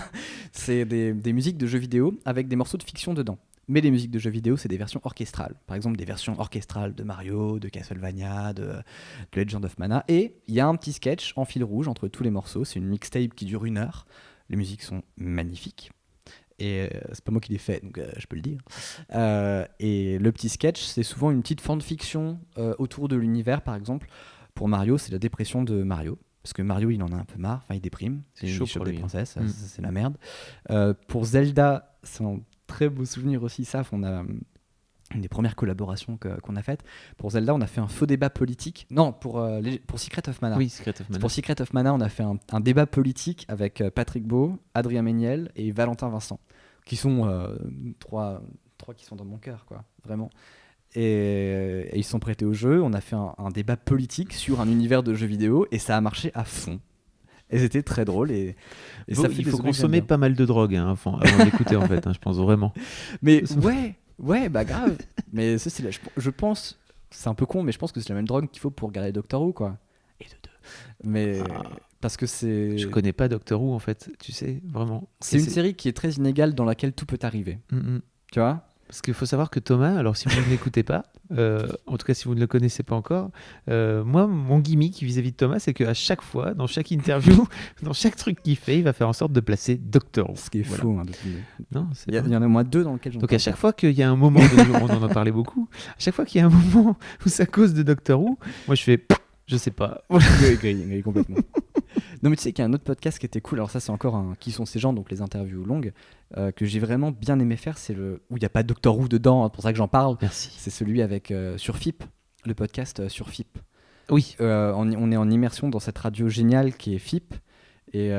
S1: C'est des musiques de jeux vidéo avec des morceaux de fiction dedans. Mais les musiques de jeux vidéo, c'est des versions orchestrales. Par exemple, des versions orchestrales de Mario, de Castlevania, de Legend of Mana. Et il y a un petit sketch en fil rouge entre tous les morceaux. C'est une mixtape qui dure 1 heure. Les musiques sont magnifiques. Et c'est pas moi qui les fais, donc je peux le dire. Et le petit sketch, c'est souvent une petite fanfiction autour de l'univers, par exemple. Pour Mario, c'est la dépression de Mario. Parce que Mario, il en a un peu marre, enfin il déprime.
S2: C'est chaud pour
S1: des
S2: lui.
S1: princesses, c'est la merde. Pour Zelda, c'est un très beau souvenir aussi, ça. On a une des premières collaborations qu'on a faites. Pour Zelda, on a fait un faux débat politique. Non, pour Secret of Mana.
S2: Oui, Secret of Mana.
S1: Pour Secret of Mana, on a fait un débat politique avec Patrick Beau, Adrien Méniel et Valentin Vincent, qui sont trois qui sont dans mon cœur, quoi, vraiment. Et ils se sont prêtés au jeu. On a fait un débat politique sur un univers de jeux vidéo et ça a marché à fond. Et c'était très drôle. Et ça fait
S2: il faut consommer pas mal de drogue avant d'écouter, en fait, je pense vraiment.
S1: Mais ouais, bah grave. Mais ça, je pense, c'est un peu con, mais je pense que c'est la même drogue qu'il faut pour regarder Doctor Who, quoi. Et de deux. Mais parce que c'est.
S2: Je connais pas Doctor Who, en fait, tu sais, vraiment.
S1: C'est une série qui est très inégale dans laquelle tout peut arriver. Tu vois ?
S2: Parce qu'il faut savoir que Thomas, alors si vous ne l'écoutez pas, en tout cas si vous ne le connaissez pas encore, moi, mon gimmick vis-à-vis de Thomas, c'est qu'à chaque fois, dans chaque interview, dans chaque truc qu'il fait, il va faire en sorte de placer Doctor Who.
S1: Ce qui est faux. Hein, il y en a au moins 2 dans lequel j'en
S2: Donc à chaque fois qu'il y a un moment, on en a parlé beaucoup, à chaque fois qu'il y a un moment où ça cause de Doctor Who, moi je fais, je sais pas.
S1: Gris, complètement. Non mais tu sais qu'il y a un autre podcast qui était cool, alors ça c'est encore Qui sont ces gens, donc les interviews longues, que j'ai vraiment bien aimé faire, c'est où il n'y a pas Doctor Who dedans, c'est pour ça que j'en parle.
S2: Merci.
S1: C'est celui avec sur FIP, le podcast sur FIP.
S2: Oui.
S1: On est en immersion dans cette radio géniale qui est FIP, et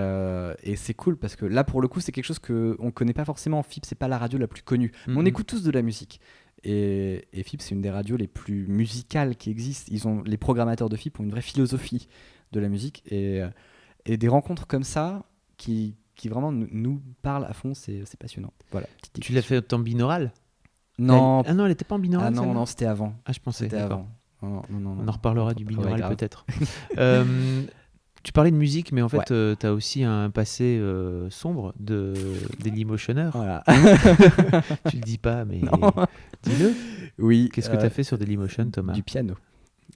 S1: c'est cool parce que là pour le coup c'est quelque chose qu'on ne connaît pas forcément. FIP c'est pas la radio la plus connue, mais on écoute tous de la musique. Et FIP c'est une des radios les plus musicales qui existent. Les programmateurs de FIP ont une vraie philosophie de la musique et des rencontres comme ça qui vraiment nous parlent à fond, c'est passionnant. Voilà.
S2: Tu l'as fait en binaural ?
S1: Non.
S2: Ah non, elle n'était pas en binaural.
S1: Ah non, c'était avant.
S2: Ah, je pensais.
S1: C'était avant. Non.
S2: On en reparlera du binaural peut-être. Tu parlais de musique, mais en fait, tu as aussi un passé sombre de Dailymotionneur.
S1: Voilà.
S2: Tu le dis pas, mais
S1: dis-le. Oui.
S2: Qu'est-ce que tu as fait sur Dailymotion, Thomas ?
S1: Du piano.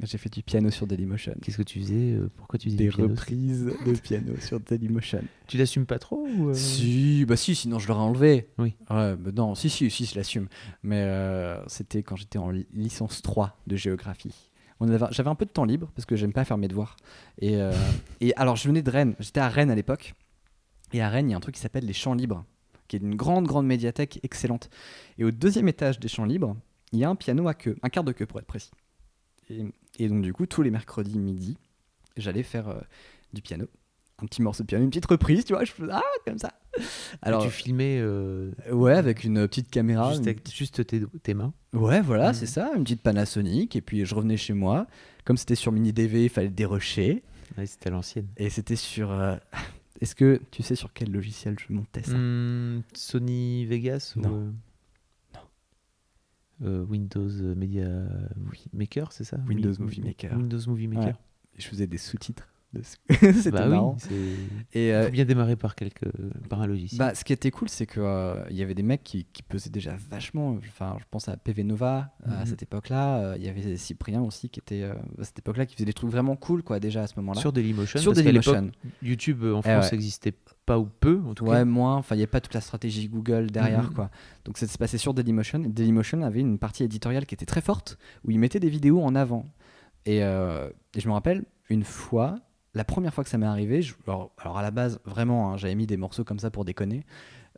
S1: J'ai fait du piano sur Dailymotion.
S2: Qu'est-ce que tu faisais ? Pourquoi tu faisais
S1: des
S2: du piano ?
S1: reprises de piano sur Dailymotion.
S2: Tu l'assumes pas trop ou
S1: Si, sinon je l'aurais enlevé.
S2: Oui.
S1: Ouais, bah non, si, je l'assume. Mais c'était quand j'étais en licence 3 de géographie. J'avais un peu de temps libre parce que j'aime pas faire mes devoirs. Et alors je venais de Rennes. J'étais à Rennes à l'époque. Et à Rennes, il y a un truc qui s'appelle les Champs Libres, qui est une grande médiathèque excellente. Et au 2e étage des Champs Libres, il y a un piano à queue, un quart de queue pour être précis. Et donc du coup, tous les mercredis midi, j'allais faire du piano, un petit morceau de piano, une petite reprise, tu vois, je faisais comme ça.
S2: Alors tu filmais
S1: ouais, avec une petite caméra,
S2: juste tes mains.
S1: Ouais, voilà, c'est ça, une petite Panasonic, et puis je revenais chez moi, comme c'était sur mini DV, il fallait dérocher.
S2: Ouais, c'était à l'ancienne.
S1: Et c'était sur est-ce que tu sais sur quel logiciel je montais ça ?
S2: Sony Vegas ou
S1: Non.
S2: Windows Media Maker, c'est ça ?
S1: Windows Movie Maker.
S2: Windows Movie Maker.
S1: Ouais. Et je faisais des sous-titres C'était marrant.
S2: Il faut bien démarrer par un logiciel.
S1: Ce qui était cool, c'est qu'il y avait des mecs qui pesaient déjà vachement. Enfin, je pense à PV Nova à cette époque-là. Il y avait Cyprien aussi qui était à cette époque-là, qui faisait des trucs vraiment cool quoi, déjà à ce moment-là.
S2: Sur Dailymotion.
S1: Sur Dailymotion.
S2: YouTube en France n'existait pas ou peu en tout cas.
S1: Ouais, moins. Enfin, il n'y avait pas toute la stratégie Google derrière quoi. Donc ça se passait sur Dailymotion. Et Dailymotion avait une partie éditoriale qui était très forte où ils mettaient des vidéos en avant. Et je me rappelle une fois. La première fois que ça m'est arrivé, alors à la base, vraiment, hein, j'avais mis des morceaux comme ça pour déconner,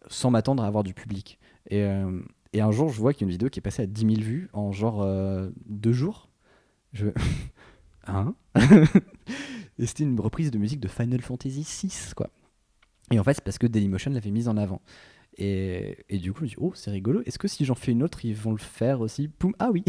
S1: sans m'attendre à avoir du public. Et un jour, je vois qu'il y a une vidéo qui est passée à 10 000 vues en genre 2 jours. Hein. Et c'était une reprise de musique de Final Fantasy VI, quoi. Et en fait, c'est parce que Dailymotion l'avait mise en avant. Et du coup, je me dis, oh, c'est rigolo. Est-ce que si j'en fais une autre, ils vont le faire aussi? Poum, ah oui.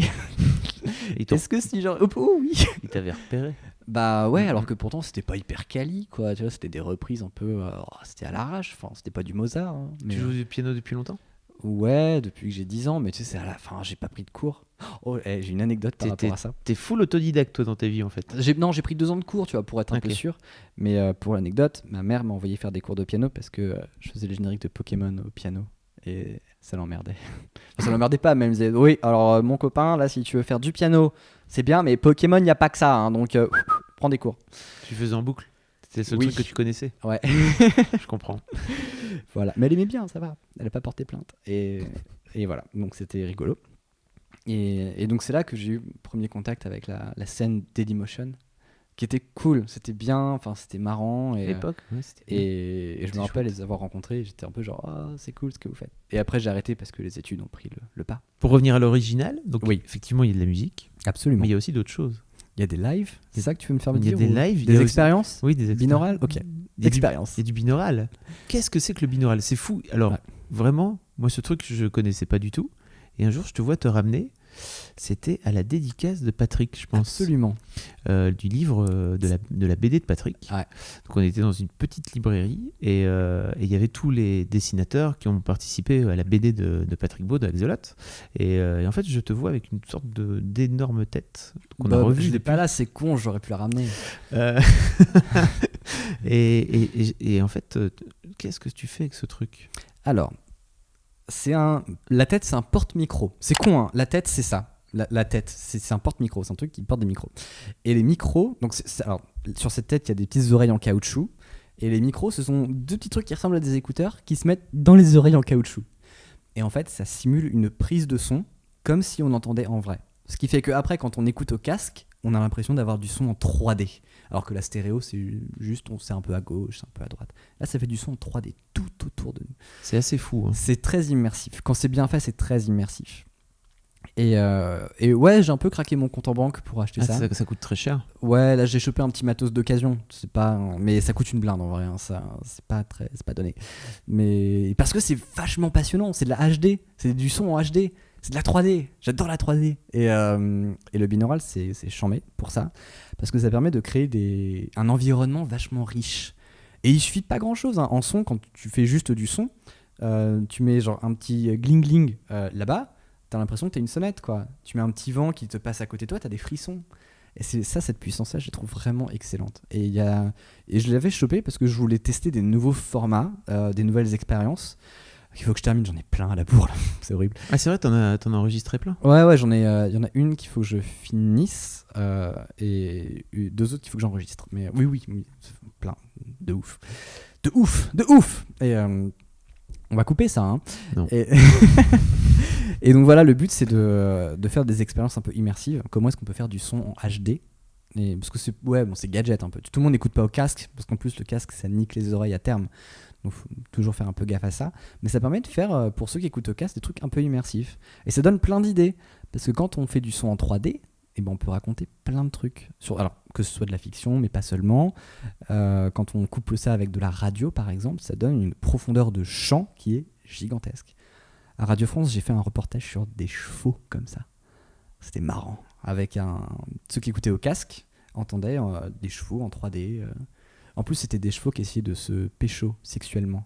S1: Est-ce que si j'en... Oh oui.
S2: Ils t'avaient repéré.
S1: Bah ouais, alors que pourtant c'était pas hyper quali quoi, tu vois, c'était des reprises un peu, c'était à l'arrache, enfin c'était pas du Mozart. Hein,
S2: mais... Tu joues du piano depuis longtemps?
S1: Ouais, depuis que j'ai 10 ans, mais tu sais, c'est à la fin, j'ai pas pris de cours. Oh, j'ai une anecdote par rapport à ça.
S2: T'es full autodidacte toi dans ta vie en fait.
S1: Non, j'ai pris 2 ans de cours, tu vois, pour être un peu sûr. Mais pour l'anecdote, ma mère m'a envoyé faire des cours de piano parce que je faisais les génériques de Pokémon au piano. Et ça l'emmerdait. Enfin, ça l'emmerdait pas, mais elle me disait, oui, alors mon copain, là, si tu veux faire du piano, c'est bien, mais Pokémon, il n'y a pas que ça, hein, donc prends des cours.
S2: Tu faisais en boucle? C'était le seul truc que tu connaissais?
S1: Ouais.
S2: Je comprends.
S1: Voilà, mais elle aimait bien, ça va. Elle n'a pas porté plainte. Et voilà, donc c'était rigolo. Et donc c'est là que j'ai eu premier contact avec la scène Dailymotion, qui était cool, c'était bien, enfin c'était marrant. Et,
S2: à l'époque,
S1: et je me rappelle les avoir rencontrés, j'étais un peu genre, ah, c'est cool ce que vous faites. Et après j'ai arrêté parce que les études ont pris le pas.
S2: Pour revenir à l'original, donc oui, effectivement il y a de la musique.
S1: Absolument.
S2: Mais il y a aussi d'autres choses.
S1: Il y a des lives, c'est ça que tu veux me faire dire?
S2: Il y a des lives,
S1: des expériences?
S2: Oui, des expériences.
S1: Binaural, ok. D'expérience.
S2: Il y a du binaural. Qu'est-ce que c'est que le binaural? C'est fou. Alors, vraiment, moi ce truc je connaissais pas du tout. Et un jour je te vois te ramener. C'était à la dédicace de Patrick, je pense.
S1: Absolument.
S2: Du livre de la BD de Patrick. Ouais. Donc on était dans une petite librairie et il y avait tous les dessinateurs qui ont participé à la BD de Patrick Baud, d'Axolot. Et en fait, je te vois avec une sorte d'énorme tête qu'on a revue.
S1: Je n'étais pas là, c'est con, j'aurais pu la ramener.
S2: Et en fait, qu'est-ce que tu fais avec ce truc?
S1: Alors, la tête, c'est un porte-micro. C'est con, hein. La tête, c'est ça. La tête, c'est un porte-micro. C'est un truc qui porte des micros. Et les micros, donc alors, sur cette tête, il y a des petites oreilles en caoutchouc. Et les micros, ce sont 2 petits trucs qui ressemblent à des écouteurs qui se mettent dans les oreilles en caoutchouc. Et en fait, ça simule une prise de son comme si on entendait en vrai. Ce qui fait qu'après, quand on écoute au casque, on a l'impression d'avoir du son en 3D. Alors que la stéréo, c'est juste, c'est un peu à gauche, c'est un peu à droite. Là, ça fait du son en 3D tout autour de nous.
S2: C'est assez fou. Hein.
S1: C'est très immersif. Quand c'est bien fait, c'est très immersif. Et ouais, j'ai un peu craqué mon compte en banque pour acheter ça.
S2: Ça coûte très cher.
S1: Ouais, là, j'ai chopé un petit matos d'occasion. Mais ça coûte une blinde en vrai. Hein. Ça, c'est pas donné. Mais parce que c'est vachement passionnant. C'est de la HD. C'est du son en HD. C'est de la 3D, j'adore la 3D. Et le binaural, c'est chambé pour ça, parce que ça permet de créer un environnement vachement riche. Et il suffit de pas grand-chose. Hein. En son, quand tu fais juste du son, tu mets genre un petit gling-gling là-bas, t'as l'impression que t'as une sonnette, quoi. Tu mets un petit vent qui te passe à côté de toi, t'as des frissons. Et c'est ça, cette puissance-là, je la trouve vraiment excellente. Et je l'avais chopé parce que je voulais tester des nouveaux formats, des nouvelles expériences. Il faut que je termine, j'en ai plein à la bourre là. C'est horrible.
S2: Ah c'est vrai, t'en as enregistré plein?
S1: Ouais, il y en a une qu'il faut que je finisse et 2 autres qu'il faut que j'enregistre. Mais oui, plein, de ouf. Et on va couper ça, hein.
S2: Non.
S1: Et donc voilà, le but c'est de faire des expériences un peu immersives. Comment est-ce qu'on peut faire du son en HD? Parce que c'est gadget un peu. Tout le monde n'écoute pas au casque, parce qu'en plus le casque ça nique les oreilles à terme. Donc faut toujours faire un peu gaffe à ça. Mais ça permet de faire, pour ceux qui écoutent au casque, des trucs un peu immersifs. Et ça donne plein d'idées. Parce que quand on fait du son en 3D, on peut raconter plein de trucs. Alors, que ce soit de la fiction, mais pas seulement. Quand on couple ça avec de la radio, par exemple, ça donne une profondeur de champ qui est gigantesque. À Radio France, j'ai fait un reportage sur des chevaux comme ça. C'était marrant. Avec ceux qui écoutaient au casque entendaient des chevaux en 3D. En plus, c'était des chevaux qui essayaient de se pécho sexuellement.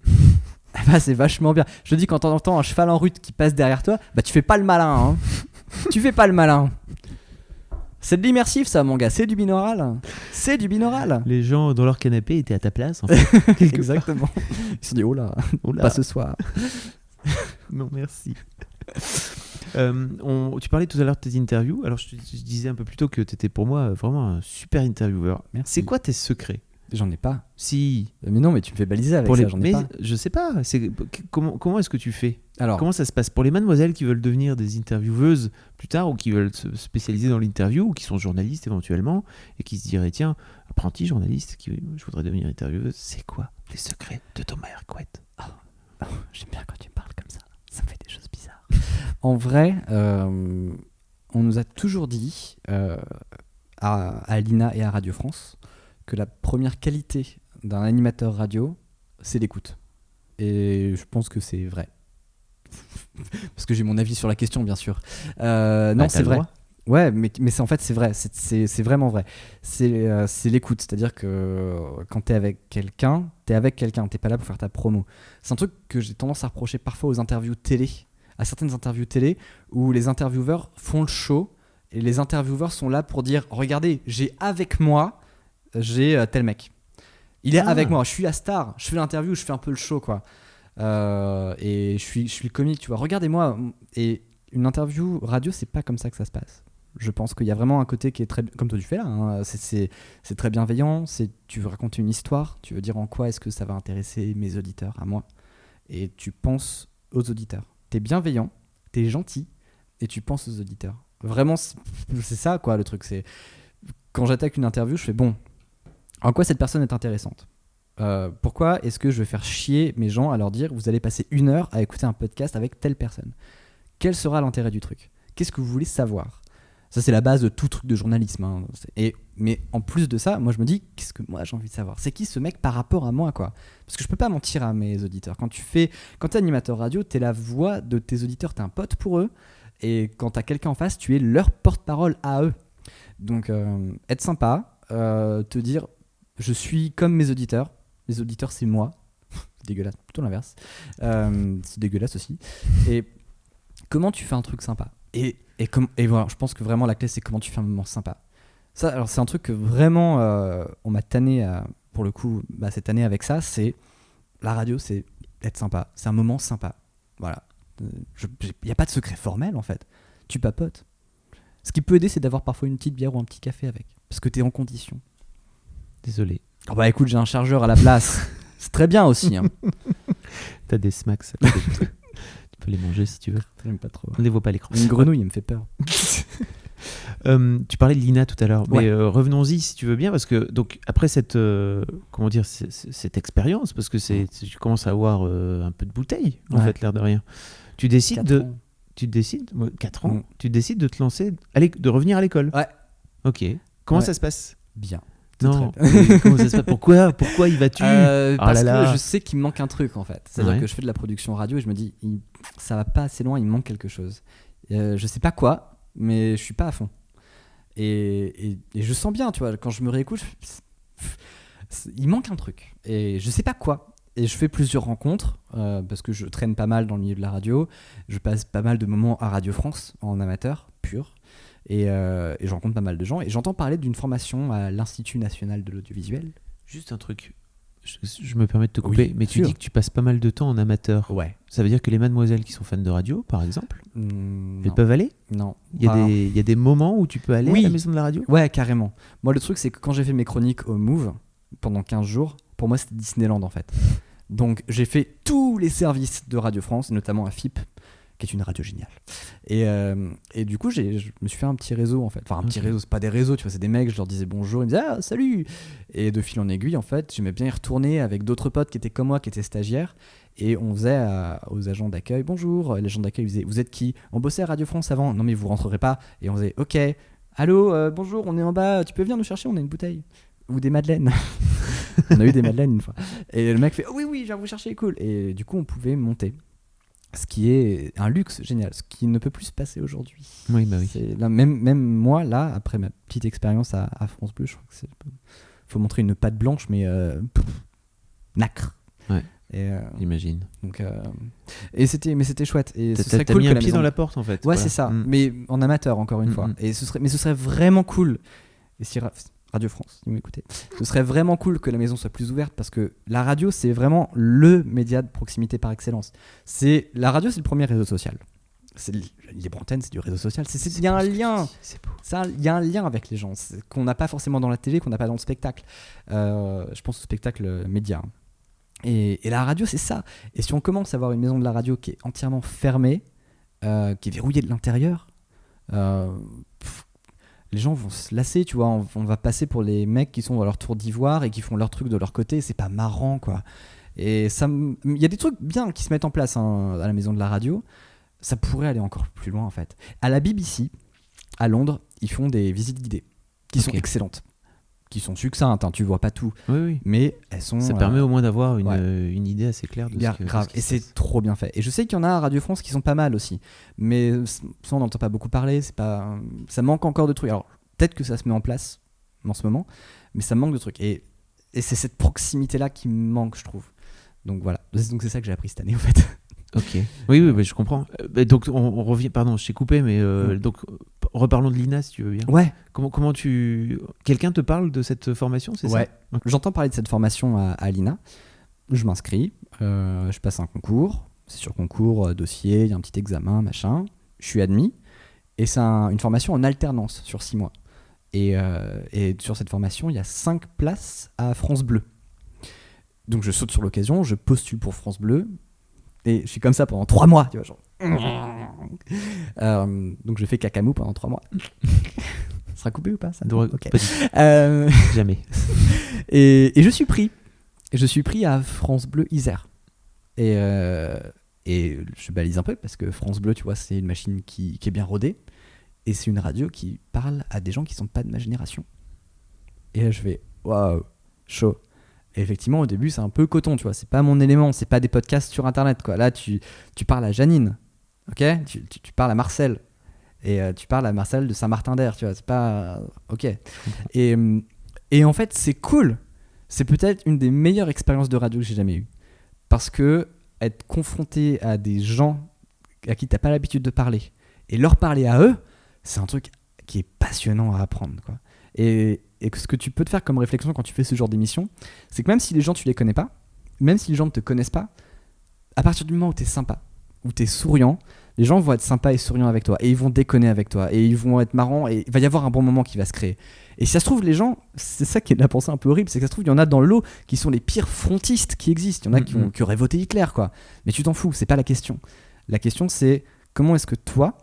S1: C'est vachement bien. Je te dis, quand t'entends un cheval en rut qui passe derrière toi, tu fais pas le malin. Hein. Tu fais pas le malin. C'est de l'immersif, ça, mon gars. C'est du binaural. C'est du binaural.
S2: Les gens dans leur canapé étaient à ta place, en fait.
S1: Exactement. Ils se sont dit, oh là, pas ce soir.
S2: Non, merci. Tu parlais tout à l'heure de tes interviews. Alors, je disais un peu plus tôt que tu étais pour moi vraiment un super intervieweur.
S1: Merci.
S2: C'est quoi tes secrets?
S1: J'en ai pas.
S2: Si.
S1: Mais non, mais tu me fais baliser avec ça, j'en ai pas.
S2: Je sais pas. Comment est-ce que tu fais?
S1: Alors,
S2: comment ça se passe pour les mademoiselles qui veulent devenir des intervieweuses plus tard ou qui veulent se spécialiser dans l'interview ou qui sont journalistes éventuellement et qui se diraient tiens, apprenti journaliste, je voudrais devenir intervieweuse. C'est quoi les secrets de Thomas Hercouet?
S1: J'aime bien quand tu parles comme ça. Ça me fait des choses bizarres. En vrai, on nous a toujours dit à l'INA et à Radio France que la première qualité d'un animateur radio, c'est l'écoute. Et je pense que c'est vrai. Parce que j'ai mon avis sur la question, bien sûr. Non, c'est vrai. Ouais, mais en fait, c'est vrai. C'est vraiment vrai. C'est l'écoute. C'est-à-dire que quand t'es avec quelqu'un, t'es pas là pour faire ta promo. C'est un truc que j'ai tendance à reprocher parfois aux interviews télé, à certaines interviews télé, où les intervieweurs font le show et les intervieweurs sont là pour dire regardez, j'ai tel mec. Il est avec moi, je suis la star, je fais l'interview, je fais un peu le show, quoi. Et je suis le comique, tu vois. Regardez-moi. Et une interview radio, c'est pas comme ça que ça se passe. Je pense qu'il y a vraiment un côté qui est très, comme toi tu fais là, hein. C'est très bienveillant. Tu veux raconter une histoire, tu veux dire en quoi est-ce que ça va intéresser mes auditeurs, à moi. Et tu penses aux auditeurs. T'es bienveillant, t'es gentil, et tu penses aux auditeurs. Vraiment, c'est ça, quoi, le truc. C'est quand j'attaque une interview, je fais bon. En quoi cette personne est intéressante? Pourquoi est-ce que je vais faire chier mes gens à leur dire vous allez passer 1 heure à écouter un podcast avec telle personne? Quel sera l'intérêt du truc? Qu'est-ce que vous voulez savoir? Ça, c'est la base de tout truc de journalisme, hein. Mais en plus de ça, moi je me dis qu'est-ce que moi j'ai envie de savoir? C'est qui ce mec par rapport à moi, quoi? Parce que je peux pas mentir à mes auditeurs. Quand t'es animateur radio, t'es la voix de tes auditeurs, t'es un pote pour eux. Et quand t'as quelqu'un en face, tu es leur porte-parole à eux. Donc être sympa, te dire je suis comme mes auditeurs. Les auditeurs, c'est moi. C'est dégueulasse, plutôt l'inverse. C'est dégueulasse aussi. Et comment tu fais un truc sympa? Et voilà, je pense que vraiment la clé, c'est comment tu fais un moment sympa. Ça, alors c'est un truc que vraiment on m'a tanné pour le coup cette année avec ça. C'est la radio, c'est être sympa. C'est un moment sympa. Voilà. Il n'y a pas de secret formel en fait. Tu papotes. Ce qui peut aider, c'est d'avoir parfois une petite bière ou un petit café avec. Parce que tu es en condition.
S2: Désolé.
S1: Oh bah écoute, j'ai un chargeur à la place. C'est très bien aussi. Hein.
S2: T'as des smacks. Tu peux les manger si tu veux.
S1: J'aime pas trop.
S2: On ne les voit pas à l'écran.
S1: Une grenouille, elle me fait peur.
S2: Tu parlais de l'INA tout à l'heure,
S1: ouais.
S2: Mais revenons-y si tu veux bien, parce que donc après cette expérience, parce que tu commences à avoir un peu de bouteille en fait, l'air de rien. Tu décides 4 ans. Tu décides de te lancer, de revenir à l'école.
S1: Ouais.
S2: Ok. Comment ça se passe?
S1: Bien.
S2: Non. Comment ça se passe? Pourquoi y vas-tu?
S1: Parce que je sais qu'il me manque un truc en fait. C'est-à-dire que je fais de la production radio et je me dis ça va pas assez loin, il me manque quelque chose. Je sais pas quoi, mais je suis pas à fond. Et je sens bien, tu vois, quand je me réécoute, il manque un truc et je sais pas quoi. Et je fais plusieurs rencontres parce que je traîne pas mal dans le milieu de la radio. Je passe pas mal de moments à Radio France en amateur pur. Et je rencontre pas mal de gens. Et j'entends parler d'une formation à l'Institut National de l'Audiovisuel.
S2: Juste un truc, je me permets de te couper, mais tu dis que tu passes pas mal de temps en amateur.
S1: Ouais.
S2: Ça veut dire que les mademoiselles qui sont fans de radio, par exemple, elles peuvent aller?
S1: Non.
S2: Il y a des moments où tu peux aller à la maison de la radio?
S1: Ouais, carrément. Moi, le truc, c'est que quand j'ai fait mes chroniques au Move, pendant 15 jours, pour moi, c'était Disneyland, en fait. Donc, j'ai fait tous les services de Radio France, notamment à FIP, qui est une radio géniale. Et du coup, je me suis fait un petit réseau, en fait. Enfin, un petit réseau, c'est pas des réseaux, tu vois, c'est des mecs, je leur disais bonjour, ils me disaient « Ah, salut !» Et de fil en aiguille, en fait, j'aimais bien y retourner avec d'autres potes qui étaient comme moi, qui étaient stagiaires. Et on faisait aux agents d'accueil « Bonjour !» Les agents d'accueil, ils disaient « Vous êtes qui ? On bossait à Radio France avant. Non, mais vous rentrerez pas. » Et on faisait « Ok, allô, bonjour, on est en bas, tu peux venir nous chercher, on a une bouteille. » Ou des madeleines. On a eu des madeleines une fois. Et le mec fait oh, oui, je viens vous chercher, cool. Et du coup, on pouvait monter. Ce qui est un luxe génial, ce qui ne peut plus se passer aujourd'hui.
S2: Oui, bah oui.
S1: C'est là, même moi, là, après ma petite expérience à France Bleu, je crois que faut montrer une patte blanche, mais nacre.
S2: Ouais. J'imagine.
S1: Donc, mais c'était chouette. Et
S2: t'as mis un pied dans la porte, en fait.
S1: Ouais, c'est ça. Mais en amateur, encore une fois. Et ce serait vraiment cool. Et si Radio France, si vous m'écoutez, ce serait vraiment cool que la maison soit plus ouverte, parce que la radio, c'est vraiment le média de proximité par excellence. La radio, c'est le premier réseau social. Libre Antenne, c'est du réseau social. Il y a un lien. Il y a un lien avec les gens qu'on n'a pas forcément dans la télé, qu'on n'a pas dans le spectacle. Je pense au spectacle média. Et la radio, c'est ça. Et si on commence à avoir une maison de la radio qui est entièrement fermée, qui est verrouillée de l'intérieur, les gens vont se lasser, tu vois. On va passer pour les mecs qui sont dans leur tour d'ivoire et qui font leur truc de leur côté. C'est pas marrant, quoi. Et il y a des trucs bien qui se mettent en place à la maison de la radio. Ça pourrait aller encore plus loin, en fait. À la BBC, à Londres, ils font des visites guidées qui sont excellentes, qui sont succinctes, hein, tu vois pas tout.
S2: Oui.
S1: Mais elles sont...
S2: Ça permet au moins d'avoir une idée assez claire de ce que...
S1: Grave, et c'est trop bien fait. Et je sais qu'il y en a à Radio France qui sont pas mal aussi. Mais ça, on n'entend pas beaucoup parler. Ça manque encore de trucs. Alors, peut-être que ça se met en place en ce moment, mais ça manque de trucs. Et c'est cette proximité-là qui me manque, je trouve. Donc voilà. Donc c'est ça que j'ai appris cette année, en fait.
S2: Ok. Oui, je comprends. Donc on revient. Pardon, je t'ai coupé, mais donc reparlons de l'INA, si tu veux bien.
S1: Ouais.
S2: Comment quelqu'un te parle de cette formation, c'est ça?
S1: Ouais. J'entends parler de cette formation à l'INA. Je m'inscris. Je passe un concours. C'est sur concours, dossier, il y a un petit examen, machin. Je suis admis. Et c'est une formation en alternance sur 6 mois. Et sur cette formation, il y a 5 places à France Bleu. Donc je saute sur l'occasion, je postule pour France Bleu. Et je suis comme ça pendant 3 mois, tu vois, genre. Donc je fais cacamou pendant 3 mois. Ça sera coupé ou pas ça?
S2: Okay. Jamais.
S1: Et je suis pris. Je suis pris à France Bleu Isère. Et je balise un peu parce que France Bleu, tu vois, c'est une machine qui est bien rodée. Et c'est une radio qui parle à des gens qui sont pas de ma génération. Et là, je fais waouh, chaud. Et effectivement, au début, c'est un peu coton, tu vois. C'est pas mon élément, c'est pas des podcasts sur Internet, quoi. Là, tu parles à Janine, ok, tu parles à Marcel, et tu parles à Marcel de Saint-Martin-d'Air, tu vois. C'est pas ok. Et en fait, c'est cool. C'est peut-être une des meilleures expériences de radio que j'ai jamais eues, parce que être confronté à des gens à qui t'as pas l'habitude de parler et leur parler à eux, c'est un truc qui est passionnant à apprendre, quoi. Et ce que tu peux te faire comme réflexion quand tu fais ce genre d'émission, c'est que même si les gens tu les connais pas, même si les gens ne te connaissent pas, à partir du moment où tu es sympa, où tu es souriant, les gens vont être sympas et souriants avec toi, et ils vont déconner avec toi, et ils vont être marrants, et il va y avoir un bon moment qui va se créer. Et si ça se trouve, les gens, c'est ça qui est de la pensée un peu horrible, c'est que ça se trouve, il y en a dans le lot qui sont les pires frontistes qui existent. Il y en a qui auraient voté Hitler, quoi. Mais tu t'en fous, c'est pas la question. La question, c'est comment est-ce que toi,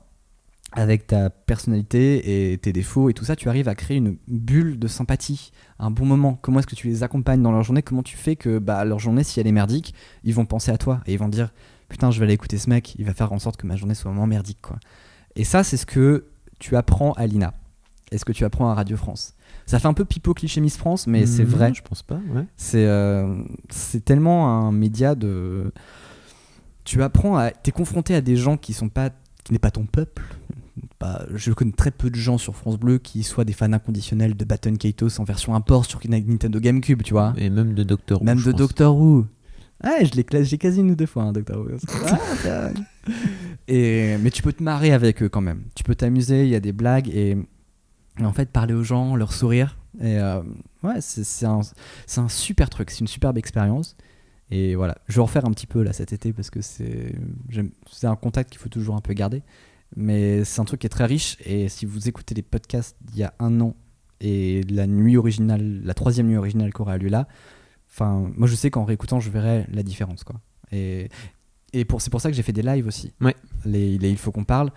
S1: avec ta personnalité et tes défauts et tout ça, tu arrives à créer une bulle de sympathie, un bon moment. Comment est-ce que tu les accompagnes dans leur journée? Comment tu fais que leur journée, si elle est merdique, ils vont penser à toi et ils vont dire putain, je vais aller écouter ce mec, il va faire en sorte que ma journée soit moins merdique, quoi. Et ça, c'est ce que tu apprends à l'INA et ce que tu apprends à Radio France. Ça fait un peu pipeau cliché Miss France, mais c'est vrai.
S2: Je pense pas, ouais.
S1: C'est tellement un média de... Tu apprends t'es confronté à des gens qui n'est pas ton peuple. Je connais très peu de gens sur France Bleu qui soient des fans inconditionnels de Baton Kaitos en version import sur Nintendo GameCube, tu vois.
S2: Et même de Doctor Who.
S1: Même de Doctor Who. Ah, j'ai quasi une ou 2 fois, Doctor Who. Mais tu peux te marrer avec eux quand même. Tu peux t'amuser, il y a des blagues et en fait parler aux gens, leur sourire. Et c'est un super truc, c'est une superbe expérience. Et voilà, je vais en refaire un petit peu là cet été parce que c'est un contact qu'il faut toujours un peu garder. Mais c'est un truc qui est très riche et si vous écoutez les podcasts d'il y a 1 an et la 3e nuit originale qui aura lieu là, moi je sais qu'en réécoutant je verrai la différence, quoi. Et c'est pour ça que j'ai fait des lives aussi.
S2: Ouais.
S1: Il faut qu'on parle.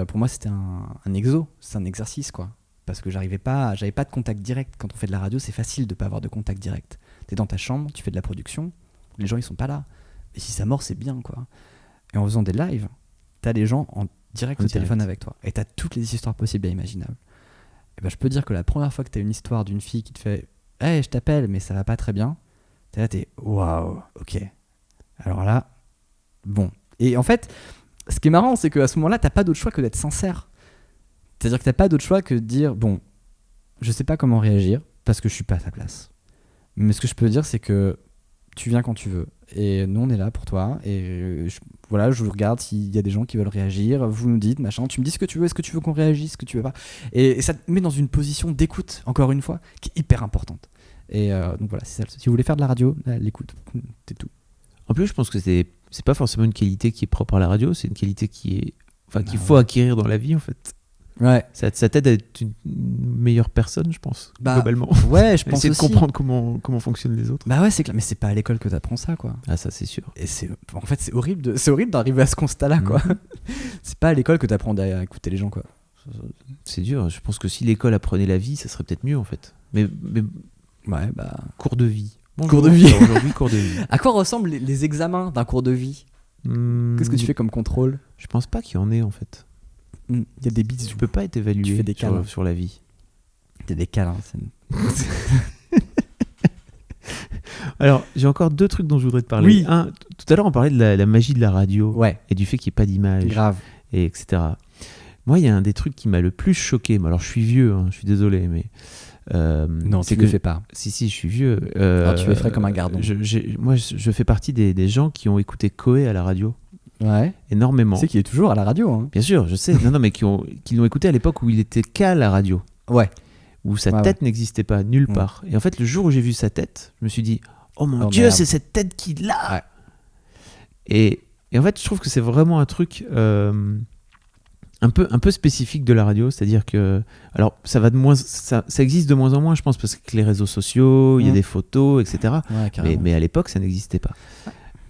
S1: Pour moi c'était un exo, c'est un exercice, quoi. Parce que j'avais pas de contact direct. Quand on fait de la radio, c'est facile de pas avoir de contact direct. T'es dans ta chambre, tu fais de la production, les gens ils sont pas là. Et si ça mord, c'est bien, quoi. Et en faisant des lives, t'as des gens en direct au téléphone avec toi. Et t'as toutes les histoires possibles et imaginables. Et je peux dire que la première fois que t'as une histoire d'une fille qui te fait « Hey, je t'appelle, mais ça va pas très bien », t'es waouh, ok. Alors là, bon. Et en fait, ce qui est marrant, c'est qu'à ce moment-là, t'as pas d'autre choix que d'être sincère. C'est-à-dire que t'as pas d'autre choix que de dire « Bon, je sais pas comment réagir parce que je suis pas à ta place. Mais ce que je peux dire, c'est que tu viens quand tu veux. Et nous, on est là pour toi. Et voilà, je vous regarde s'il y a des gens qui veulent réagir. Vous nous dites, machin. Tu me dis ce que tu veux. Est-ce que tu veux qu'on réagisse, ce que tu veux pas. Et ça te met dans une position d'écoute, encore une fois, qui est hyper importante. Et donc voilà, c'est ça. Si vous voulez faire de la radio, l'écoute, c'est tout.
S2: En plus, je pense que c'est pas forcément une qualité qui est propre à la radio. C'est une qualité qu'il faut acquérir dans la vie, en fait.
S1: Ouais.
S2: Ça t'aide à être une meilleure personne, je pense, globalement.
S1: Ouais, je pense
S2: essayer
S1: aussi.
S2: de comprendre comment fonctionnent les autres.
S1: Bah ouais, c'est clair, mais c'est pas à l'école que t'apprends ça, quoi.
S2: Ah, ça, c'est sûr.
S1: Et en fait, c'est horrible d'arriver à ce constat-là, quoi. C'est pas à l'école que t'apprends à écouter les gens, quoi.
S2: C'est dur. Je pense que si l'école apprenait la vie, ça serait peut-être mieux, en fait. Mais
S1: ouais, bah.
S2: Cours de vie. Bonjour,
S1: cours de vie.
S2: Aujourd'hui, cours de vie.
S1: À quoi ressemblent les examens d'un cours de vie? Qu'est-ce que tu fais comme contrôle?
S2: Je pense pas qu'il y en ait, en fait.
S1: Il y a des bisous.
S2: Tu peux pas être évalué sur la vie.
S1: Il y a des câlins.
S2: Alors, j'ai encore 2 trucs dont je voudrais te parler.
S1: Oui.
S2: Un, tout à l'heure, on parlait de la magie de la radio.
S1: Ouais.
S2: Et du fait qu'il n'y ait pas d'image.
S1: Grave.
S2: Et etc. Moi, il y a un des trucs qui m'a le plus choqué. Alors, je suis vieux, je suis désolé, mais...
S1: non, tu ne le fais pas.
S2: Si, je suis vieux.
S1: Alors, tu es frais comme un gardon.
S2: Moi, je fais partie des gens qui ont écouté Coé à la radio.
S1: Ouais.
S2: Énormément.
S1: Tu sais qu'il est toujours à la radio. Hein.
S2: Bien sûr, je sais. Non, mais qui l'ont écouté à l'époque où il était qu'à la radio.
S1: Ouais.
S2: Où sa tête n'existait pas nulle part. Et en fait, le jour où j'ai vu sa tête, je me suis dit, oh mon Dieu, merde. C'est cette tête qu'il a. Ouais. Et en fait, je trouve que c'est vraiment un truc un peu spécifique de la radio. C'est-à-dire que, alors, ça existe de moins en moins, je pense, parce que les réseaux sociaux, il y a des photos, etc.
S1: Ouais,
S2: mais à l'époque, ça n'existait pas.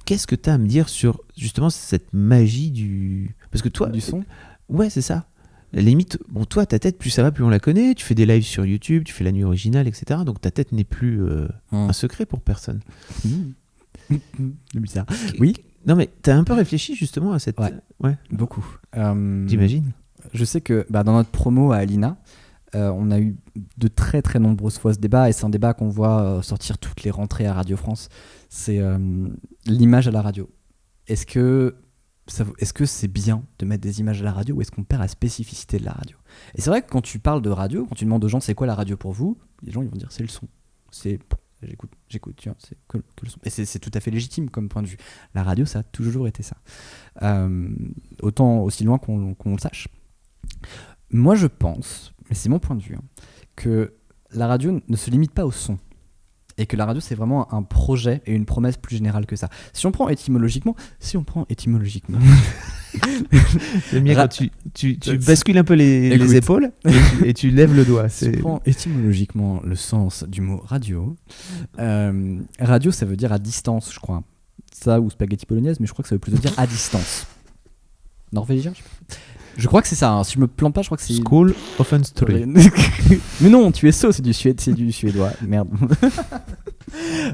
S2: Qu'est-ce que tu as à me dire sur justement cette magie du... Parce que toi...
S1: Du son ?
S2: Ouais, c'est ça. La limite, bon, toi, ta tête, plus ça va, plus on la connaît. Tu fais des lives sur YouTube, tu fais la nuit originale, etc. Donc ta tête n'est plus un secret pour personne.
S1: C'est bizarre. Oui.
S2: Non, mais tu as un peu réfléchi justement à cette...
S1: Ouais. Beaucoup.
S2: J'imagine.
S1: Je sais que dans notre promo à Alina, on a eu de très très nombreuses fois ce débat, et c'est un débat qu'on voit sortir toutes les rentrées à Radio France. C'est l'image à la radio. Est-ce que c'est bien de mettre des images à la radio, ou est-ce qu'on perd la spécificité de la radio? Et c'est vrai que quand tu parles de radio, quand tu demandes aux gens c'est quoi la radio pour vous, les gens ils vont dire c'est le son. J'écoute, tu vois, c'est que le son. Et c'est tout à fait légitime comme point de vue. La radio, ça a toujours été ça. Aussi loin qu'on le sache. Moi je pense, mais c'est mon point de vue, que la radio ne se limite pas au son. Et que la radio, c'est vraiment un projet et une promesse plus générale que ça. Si on prend étymologiquement... J'aime
S2: bien quand tu bascules un peu les épaules et tu lèves le doigt.
S1: Si on prend étymologiquement le sens du mot radio, radio, ça veut dire à distance, je crois. Ça ou spaghetti bolognaise, mais je crois que ça veut plutôt dire à distance. Norvégien, je crois que c'est ça, si je me plante pas, je crois que c'est...
S2: School of Story.
S1: Mais non, tu es c'est du suédois, merde.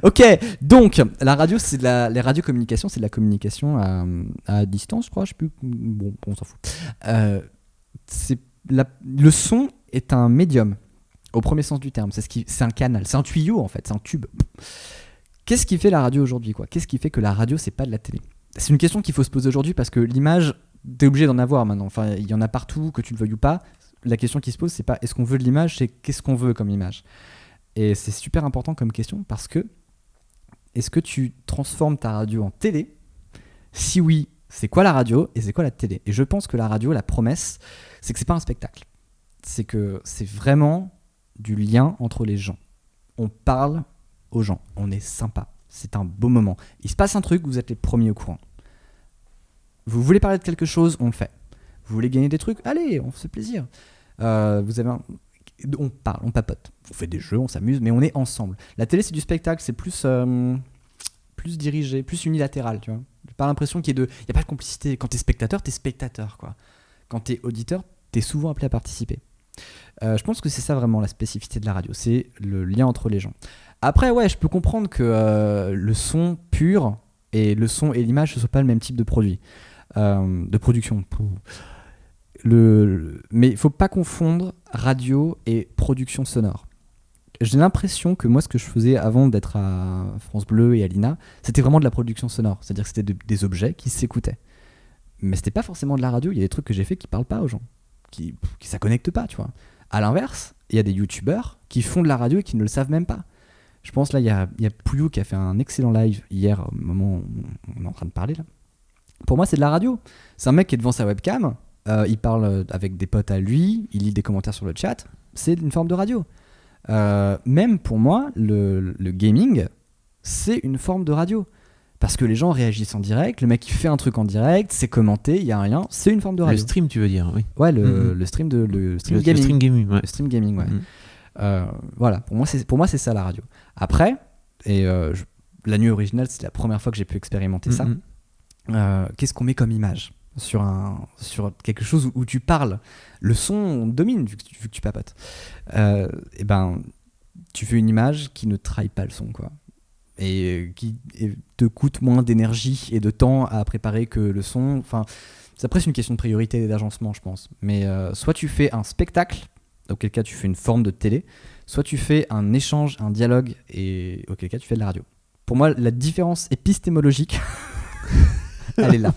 S1: Ok, donc la radio, c'est les radiocommunications, c'est de la communication à distance, je crois, je sais plus. Bon, on s'en fout. Le son est un médium, au premier sens du terme. C'est un canal, c'est un tuyau en fait, c'est un tube. Qu'est-ce qui fait la radio aujourd'hui, quoi ? Qu'est-ce qui fait que la radio, c'est pas de la télé ? C'est une question qu'il faut se poser aujourd'hui, parce que l'image, t'es obligé d'en avoir maintenant. Enfin, il y en a partout, que tu le veuilles ou pas. La question qui se pose, c'est pas est-ce qu'on veut de l'image, c'est qu'est-ce qu'on veut comme image. Et c'est super important comme question, parce que est-ce que tu transformes ta radio en télé ? Si oui, c'est quoi la radio et c'est quoi la télé ? Et je pense que la radio, la promesse, c'est que c'est pas un spectacle. C'est que c'est vraiment du lien entre les gens. On parle aux gens, on est sympa, c'est un beau moment. Il se passe un truc, vous êtes les premiers au courant. Vous voulez parler de quelque chose, on le fait. Vous voulez gagner des trucs, allez, on se fait plaisir. On parle, on papote, on fait des jeux, on s'amuse, mais on est ensemble. La télé, c'est du spectacle, c'est plus dirigé, plus unilatéral, tu vois. J'ai pas l'impression qu'il y a pas de complicité. Quand t'es spectateur, quoi. Quand t'es auditeur, t'es souvent appelé à participer. Je pense que c'est ça vraiment la spécificité de la radio, c'est le lien entre les gens. Après, ouais, je peux comprendre que le son pur et le son et l'image, ce soit pas le même type de produit, de production. Mais il faut pas confondre radio et production sonore. J'ai l'impression que moi, ce que je faisais avant d'être à France Bleu et à l'INA, c'était vraiment de la production sonore. C'est-à-dire que c'était des objets qui s'écoutaient. Mais c'était pas forcément de la radio. Il y a des trucs que j'ai fait qui parlent pas aux gens, qui ça connecte pas, tu vois. À l'inverse, il y a des youtubeurs qui font de la radio et qui ne le savent même pas. Je pense là, il y a Pouillou qui a fait un excellent live hier, au moment où on est en train de parler là. Pour moi, c'est de la radio. C'est un mec qui est devant sa webcam, il parle avec des potes à lui, il lit des commentaires sur le chat. C'est une forme de radio. Même pour moi, le gaming, c'est une forme de radio. Parce que les gens réagissent en direct, le mec il fait un truc en direct, c'est commenté, il y a rien, c'est une forme de radio.
S2: Le stream, tu veux dire, oui.
S1: Ouais, le stream gaming.
S2: Le stream gaming, ouais.
S1: Le stream gaming, ouais. Voilà, pour moi c'est ça la radio. Après, la nuit originale, c'est la première fois que j'ai pu expérimenter ça. Qu'est-ce qu'on met comme image sur quelque chose où tu parles? Le son domine vu que tu papotes. Et ben, tu fais une image qui ne trahit pas le son, quoi. Et qui te coûte moins d'énergie et de temps à préparer que le son. Enfin, c'est après une question de priorité et d'agencement, je pense. Mais soit tu fais un spectacle, auquel cas tu fais une forme de télé, soit tu fais un échange, un dialogue, et auquel cas tu fais de la radio. Pour moi, la différence épistémologique, elle est là.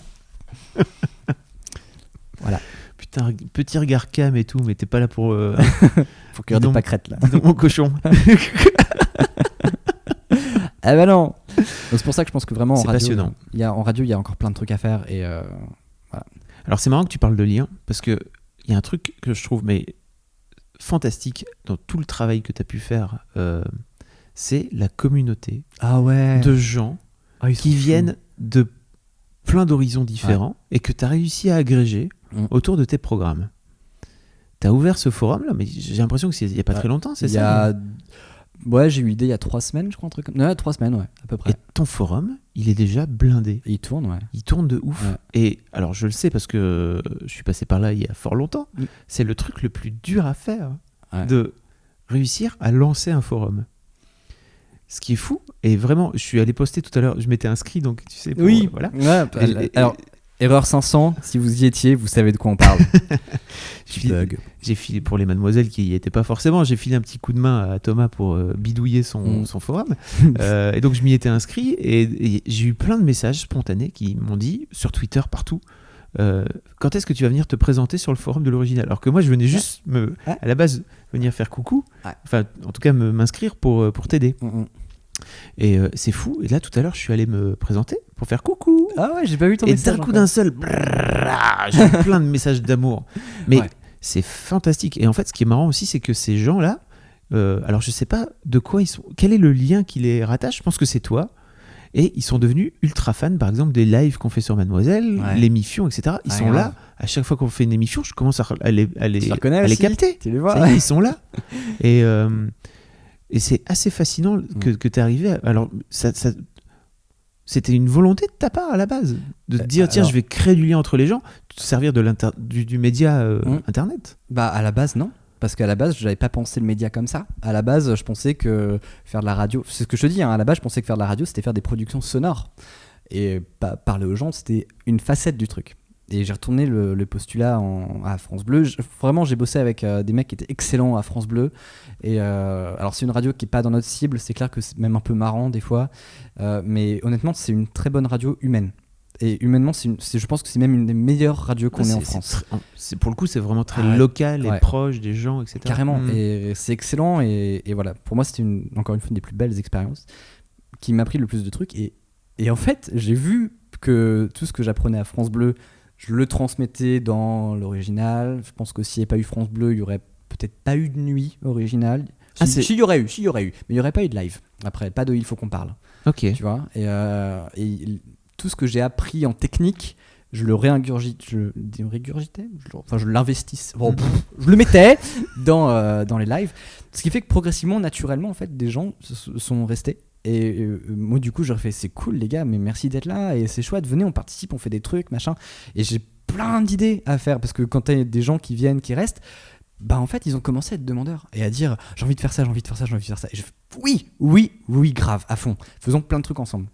S1: Voilà.
S2: Putain, petit regard cam et tout, mais t'es pas là pour...
S1: Faut cueillir des pâquerettes, là.
S2: Dis donc, mon cochon.
S1: Ah bah non. Donc c'est pour ça que je pense que vraiment
S2: c'est passionnant.
S1: En radio, il y a encore plein de trucs à faire. Et voilà.
S2: Alors c'est marrant que tu parles de lien, parce qu'il y a un truc que je trouve fantastique dans tout le travail que tu as pu faire, c'est la communauté de gens qui viennent de plein d'horizons différents et que tu as réussi à agréger autour de tes programmes. Tu as ouvert ce forum là, mais j'ai l'impression que c'est il n'y a pas très longtemps, c'est ça?
S1: Ouais, j'ai eu l'idée il y a 3 semaines, je crois, un truc comme ça. 3 semaines, ouais, à peu près.
S2: Et ton forum, il est déjà blindé.
S1: Et il tourne, ouais.
S2: Il tourne de ouf. Ouais. Et alors, je le sais parce que je suis passé par là il y a fort longtemps. C'est le truc le plus dur à faire, de réussir à lancer un forum. Ce qui est fou, et vraiment, je suis allé poster tout à l'heure, je m'étais inscrit, donc tu sais.
S1: Voilà. Ouais, alors, erreur 500, si vous y étiez, vous savez de quoi on parle. J'ai
S2: filé pour les mademoiselles qui n'y étaient pas forcément, j'ai filé un petit coup de main à Thomas pour bidouiller son forum. Et donc je m'y étais inscrit et j'ai eu plein de messages spontanés qui m'ont dit, sur Twitter, partout, quand est-ce que tu vas venir te présenter sur le forum de l'original? Alors que moi je venais juste à la base venir faire coucou, enfin en tout cas m'inscrire pour t'aider. Et c'est fou. Et là, tout à l'heure, je suis allé me présenter pour faire coucou.
S1: Ah ouais, j'ai pas vu ton message.
S2: Et d'un coup d'un seul, j'ai eu plein de messages d'amour. Mais c'est fantastique. Et en fait, ce qui est marrant aussi, c'est que ces gens-là, alors je sais pas de quoi ils sont. Quel est le lien qui les rattache? Je pense que c'est toi. Et ils sont devenus ultra fans, par exemple, des lives qu'on fait sur Mademoiselle, l'émission, etc. Ils sont là. À chaque fois qu'on fait une émission, je commence à les capter.
S1: Tu les vois.
S2: Ils sont là. Et c'est assez fascinant que tu es arrivé. Alors, c'était une volonté de ta part à la base, de te dire tiens, je vais créer du lien entre les gens, te servir du média Internet.
S1: Bah, à la base, non. Parce qu'à la base, je n'avais pas pensé le média comme ça. À la base, je pensais que faire de la radio, c'est ce que je te dis, à la base, je pensais que faire de la radio, c'était faire des productions sonores. Et parler aux gens, c'était une facette du truc. Et j'ai retourné le postulat à France Bleu. Vraiment, j'ai bossé avec des mecs qui étaient excellents à France Bleu. Et alors, c'est une radio qui n'est pas dans notre cible. C'est clair que c'est même un peu marrant des fois. Mais honnêtement, c'est une très bonne radio humaine. Et humainement, je pense que c'est même une des meilleures radios qu'on ait en France.
S2: Pour le coup, c'est vraiment très local et proche des gens, etc.
S1: Carrément. Et c'est excellent. Et voilà, pour moi, c'était encore une fois une des plus belles expériences qui m'a appris le plus de trucs. Et en fait, j'ai vu que tout ce que j'apprenais à France Bleu, je le transmettais dans l'original. Je pense que s'il n'y avait pas eu France Bleu, il n'y aurait peut-être pas eu de nuit originale. Il y aurait eu. Mais il n'y aurait pas eu de live. Après, pas de Il faut qu'on parle.
S2: Ok.
S1: Tu vois, et tout ce que j'ai appris en technique, je le je l'investisse. Bon, je le mettais dans les lives. Ce qui fait que progressivement, naturellement, en fait, des gens sont restés. Et moi du coup j'aurais fait c'est cool les gars, mais merci d'être là et c'est chouette, venez on participe, on fait des trucs machin, et j'ai plein d'idées à faire parce que quand t'as des gens qui viennent, qui restent, bah en fait ils ont commencé à être demandeurs et à dire j'ai envie de faire ça, j'ai envie de faire ça, j'ai envie de faire ça, et je fais oui grave, à fond, faisons plein de trucs ensemble.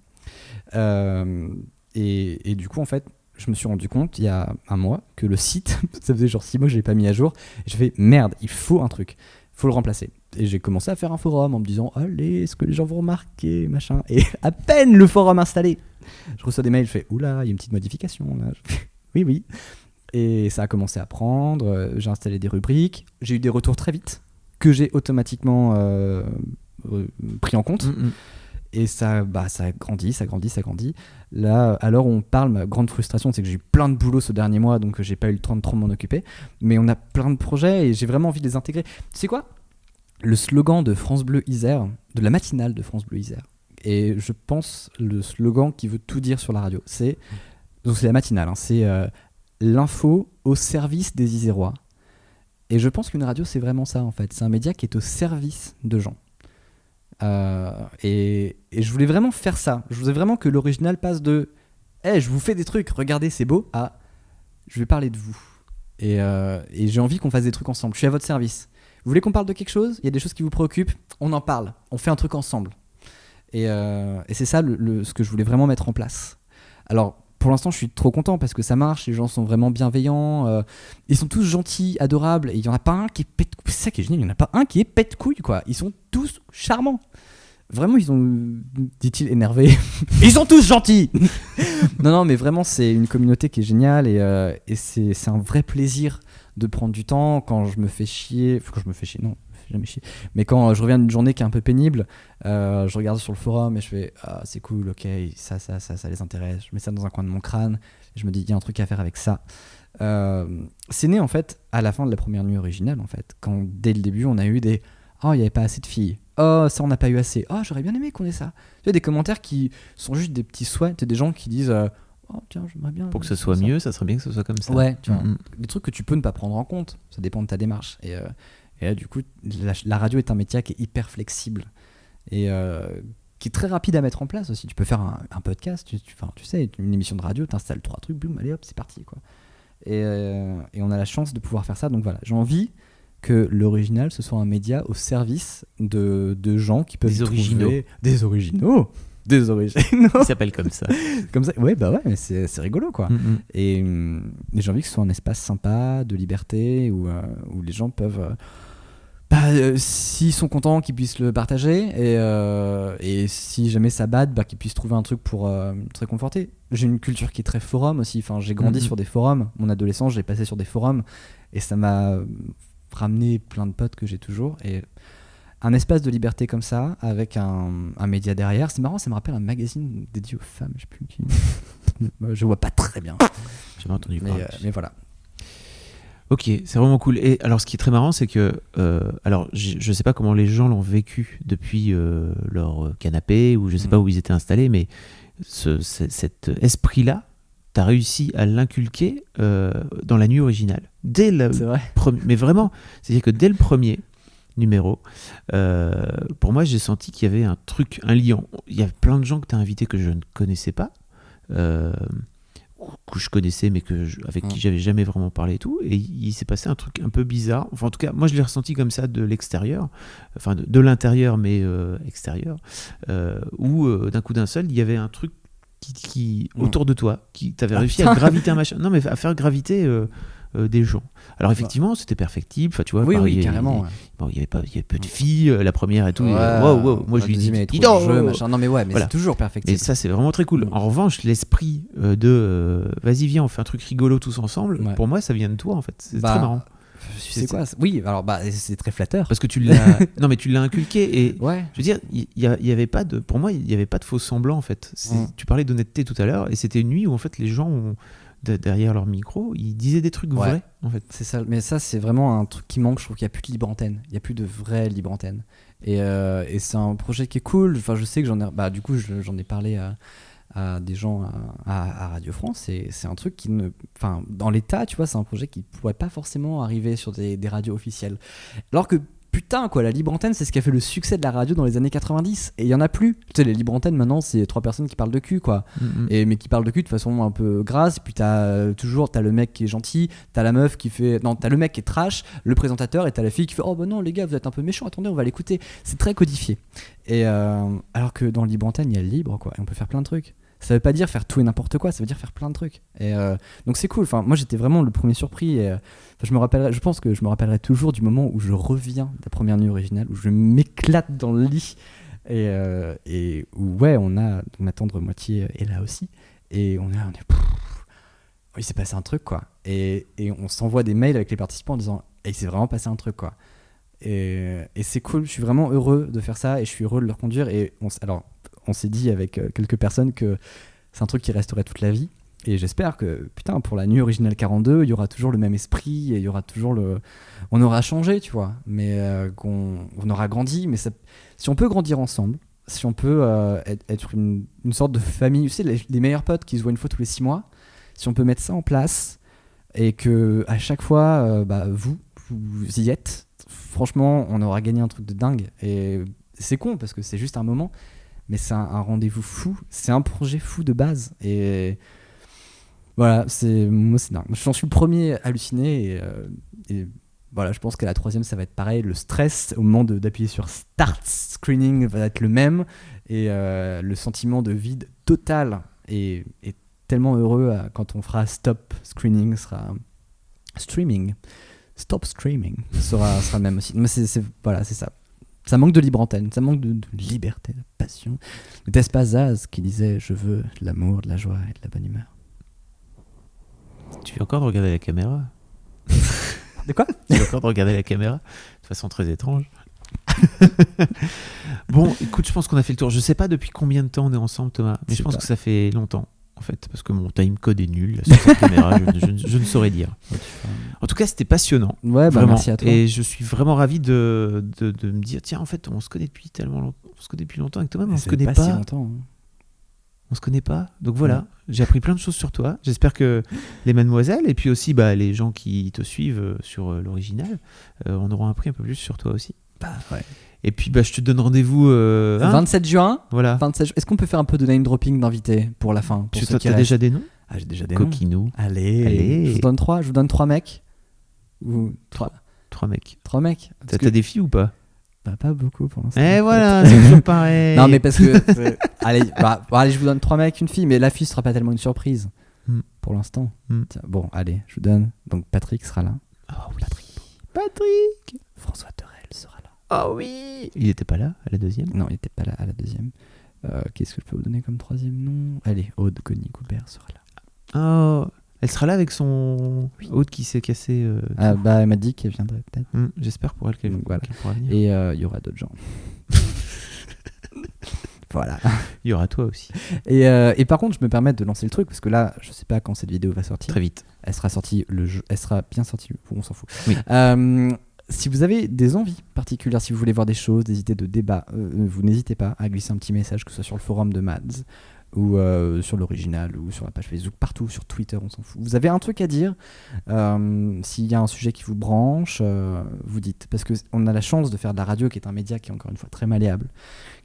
S1: Et du coup en fait je me suis rendu compte il y a un mois que le site ça faisait genre 6 mois que je l'ai pas mis à jour, et je fais merde, il faut un truc, faut le remplacer. Et j'ai commencé à faire un forum en me disant allez, est-ce que les gens vont remarquer machin, et à peine le forum installé, je reçois des mails, je fais oula, il y a une petite modification là. oui, et ça a commencé à prendre, j'ai installé des rubriques, j'ai eu des retours très vite que j'ai automatiquement pris en compte. Et ça grandit. Là, à l'heure où on parle, ma grande frustration, c'est que j'ai eu plein de boulot ce dernier mois, donc j'ai pas eu le temps de trop m'en occuper. Mais on a plein de projets et j'ai vraiment envie de les intégrer. Tu sais quoi ? Le slogan de France Bleu Isère, de la matinale de France Bleu Isère, et je pense le slogan qui veut tout dire sur la radio, c'est la matinale, c'est l'info au service des Isérois. Et je pense qu'une radio, c'est vraiment ça, en fait. C'est un média qui est au service de gens. Et je voulais vraiment faire ça. Je voulais vraiment que l'original passe de je vous fais des trucs, regardez, c'est beau, à je vais parler de vous. Et j'ai envie qu'on fasse des trucs ensemble. Je suis à votre service. Vous voulez qu'on parle de quelque chose ? Il y a des choses qui vous préoccupent ? On en parle. On fait un truc ensemble. Et c'est ça ce que je voulais vraiment mettre en place. Alors, pour l'instant, je suis trop content parce que ça marche. Les gens sont vraiment bienveillants. Ils sont tous gentils, adorables. Et il n'y en a pas un qui est pète-couille. C'est ça qui est génial. Il n'y en a pas un qui est pète-couille, quoi. Ils sont tous charmants. Vraiment, ils ont, dit-il énervé, ils sont tous gentils. Non, mais vraiment, c'est une communauté qui est géniale et c'est un vrai plaisir de prendre du temps quand je me fais chier. Non, jamais chier. Mais quand je reviens d'une journée qui est un peu pénible, je regarde sur le forum et je fais c'est cool, ok, ça les intéresse. Je mets ça dans un coin de mon crâne. Et je me dis, il y a un truc à faire avec ça. C'est né en fait à la fin de la première nuit originale, en fait, quand dès le début on a eu des il n'y avait pas assez de filles. Ça on n'a pas eu assez. J'aurais bien aimé qu'on ait ça. Tu vois, des commentaires qui sont juste des petits souhaits, des gens qui disent tiens, j'aimerais bien.
S2: Pour que ce soit mieux, ça serait bien que ce soit comme ça.
S1: Ouais, tu vois, des trucs que tu peux ne pas prendre en compte. Ça dépend de ta démarche. Et là, du coup, la radio est un métier qui est hyper flexible et qui est très rapide à mettre en place aussi. Tu peux faire un podcast, tu sais, une émission de radio, t'installes 3 trucs, boum, allez hop, c'est parti, quoi. Et on a la chance de pouvoir faire ça. Donc voilà, j'ai envie que l'original, ce soit un média au service de gens qui peuvent trouver des originaux.
S2: Ils s'appellent comme ça.
S1: Comme ça, ouais, mais c'est rigolo, quoi. Et j'ai envie que ce soit un espace sympa, de liberté, où les gens peuvent, s'ils sont contents, qu'ils puissent le partager, et si jamais ça bade, qu'ils puissent trouver un truc pour se réconforter. J'ai une culture qui est très forum aussi. Enfin, j'ai grandi sur des forums. Mon adolescence, j'ai passé sur des forums, et ça m'a ramené plein de potes que j'ai toujours. Et un espace de liberté comme ça, avec un média derrière, c'est marrant, ça me rappelle un magazine dédié aux femmes, je sais plus qui. Je vois pas très bien.
S2: J'ai pas entendu parler.
S1: Mais voilà.
S2: Ok, c'est vraiment cool. Et alors, ce qui est très marrant, c'est que, alors, je sais pas comment les gens l'ont vécu depuis leur canapé, ou je sais pas où ils étaient installés, mais cet esprit-là, t'as réussi à l'inculquer dans la nuit originale. C'est vrai. Mais vraiment, c'est-à-dire que dès le premier numéro, pour moi, j'ai senti qu'il y avait un truc, un lien. Il y a plein de gens que t'as invités que je ne connaissais pas, que je connaissais, mais avec qui j'avais jamais vraiment parlé et tout. Et il s'est passé un truc un peu bizarre. Enfin, en tout cas, moi, je l'ai ressenti comme ça de l'extérieur, enfin de l'intérieur, mais extérieur, où d'un coup d'un seul, il y avait un truc qui autour de toi, qui t'avait réussi à graviter un machin. Non, mais à faire graviter des gens. Alors effectivement, c'était perfectible. Enfin, tu vois,
S1: oui, carrément.
S2: Il y avait peu de filles, la première et tout.
S1: Wow.
S2: Moi, je lui dis,
S1: mais machin. Non, mais ouais, mais voilà. C'est toujours perfectible.
S2: Et ça, c'est vraiment très cool. En revanche, l'esprit de vas-y, viens, on fait un truc rigolo tous ensemble. Ouais. Pour moi, ça vient de toi, en fait. C'est très marrant.
S1: C'est quoi ? Oui, alors c'est très flatteur.
S2: Parce que tu l'as. Non, mais tu l'as inculqué et.
S1: Ouais.
S2: Je veux dire, il y avait pas de. Pour moi, il y avait pas de faux semblants, en fait. Tu parlais d'honnêteté tout à l'heure, et c'était une nuit où en fait les gens derrière leur micro, ils disaient des trucs vrais, en fait.
S1: C'est ça, mais ça, c'est vraiment un truc qui manque. Je trouve qu'il n'y a plus de libre antenne. Il n'y a plus de vraie libre antenne. Et c'est un projet qui est cool. Enfin, je sais que j'en ai parlé à des gens à Radio France. C'est un truc qui enfin, dans l'état, tu vois, c'est un projet qui ne pourrait pas forcément arriver sur des radios officielles. Alors que putain, quoi, la libre antenne, c'est ce qui a fait le succès de la radio dans les années 90. Et il y en a plus. Tu sais, les libres antennes, maintenant, c'est 3 personnes qui parlent de cul, quoi. Mais qui parlent de cul de façon un peu grasse. Et puis t'as le mec qui est gentil, t'as la meuf qui fait. Non, t'as le mec qui est trash, le présentateur, et t'as la fille qui fait oh bah non, les gars, vous êtes un peu méchants, attendez, on va l'écouter. C'est très codifié. Et alors que dans le libre antenne, il y a le libre, quoi. Et on peut faire plein de trucs. Ça veut pas dire faire tout et n'importe quoi, ça veut dire faire plein de trucs. Et donc c'est cool. Enfin, moi j'étais vraiment le premier surpris. Et je pense que je me rappellerai toujours du moment où je reviens de la première nuit originale, où je m'éclate dans le lit et où ma tendre moitié est là aussi. Et il s'est passé un truc, quoi. Et on s'envoie des mails avec les participants en disant il s'est vraiment passé un truc, quoi. et c'est cool. Je suis vraiment heureux de faire ça et je suis heureux de le reconduire. Et on s'est dit avec quelques personnes que c'est un truc qui resterait toute la vie. Et j'espère que, putain, pour la nuit originale 42, il y aura toujours le même esprit et il y aura toujours on aura changé, tu vois, mais on aura grandi. Mais si on peut grandir ensemble, si on peut être une sorte de famille, tu sais, les meilleurs potes qui se voient une fois tous les 6 mois, si on peut mettre ça en place et que à chaque fois, vous y êtes, franchement, on aura gagné un truc de dingue. Et c'est con parce que c'est juste un moment, mais c'est un rendez-vous fou, c'est un projet fou de base. Et voilà, moi c'est dingue. J'en suis le premier halluciné et voilà, je pense qu'à la 3e ça va être pareil. Le stress au moment d'appuyer sur Start Screening va être le même et le sentiment de vide total et tellement heureux quand on fera Stop Screening Stop Streaming sera le même aussi. Mais voilà, c'est ça. Ça manque de libre antenne, ça manque de liberté, de passion. N'était-ce pas Zaz qui disait « Je veux de l'amour, de la joie et de la bonne humeur ».
S2: Tu viens encore de regarder la caméra?
S1: De quoi?
S2: Tu viens encore de regarder la caméra de façon très étrange. Bon, écoute, je pense qu'on a fait le tour. Je sais pas depuis combien de temps on est ensemble, Thomas, mais je pense que ça fait longtemps, en fait, parce que mon timecode est nul là, sur cette caméra, je ne saurais dire. En tout cas, c'était passionnant.
S1: Ouais, vraiment. Merci à toi.
S2: Et je suis vraiment ravi de me dire, tiens, en fait, on se connaît depuis tellement longtemps. On se connaît depuis longtemps avec Thomas, mais on se connaît pas.
S1: Si longtemps, hein.
S2: On se connaît pas. Donc voilà, j'ai appris plein de choses sur toi. J'espère que les mademoiselles et puis aussi les gens qui te suivent sur l'original, on aura appris un peu plus sur toi aussi.
S1: Ouais.
S2: Et puis je te donne rendez-vous
S1: 27 juin.
S2: Voilà.
S1: 27 Est-ce qu'on peut faire un peu de name dropping d'invités pour la fin?
S2: Tu as déjà des noms?
S1: Ah, j'ai déjà des
S2: Coquinou.
S1: noms. Allez. Je vous donne 3 mecs. Ou 3
S2: mecs.
S1: 3 mecs.
S2: T'as des filles ou pas?
S1: Pas beaucoup pour l'instant.
S2: Et voilà, c'est toujours pareil.
S1: Non, mais parce que. allez, je vous donne 3 mecs, une fille, mais la fille sera pas tellement une surprise pour l'instant. Tiens, bon, allez, je vous donne. Donc Patrick sera là.
S2: Oh oui.
S1: Patrick. François Terrel sera là.
S2: Oh oui. Il était pas là à la 2e?
S1: Non, il était pas là à la 2e. Qu'est-ce que je peux vous donner comme 3e nom? Allez, Aude Conny-Coubert sera là.
S2: Oh, elle sera là avec son Aude qui s'est cassé.
S1: Elle m'a dit qu'elle viendrait peut-être.
S2: J'espère pour elle qu'elle pourra venir.
S1: Et il y aura d'autres gens. Voilà.
S2: Il y aura toi aussi.
S1: Et par contre, je me permets de lancer le truc parce que là, je sais pas quand cette vidéo va sortir.
S2: Très vite.
S1: Elle sera bien sortie. On s'en fout.
S2: Oui.
S1: Si vous avez des envies particulières, si vous voulez voir des choses, des idées de débat, vous n'hésitez pas à glisser un petit message, que ce soit sur le forum de Mads ou sur l'original ou sur la page Facebook, partout, sur Twitter, on s'en fout. Vous avez un truc à dire, s'il y a un sujet qui vous branche, vous dites. Parce qu'on a la chance de faire de la radio, qui est un média qui est encore une fois très malléable,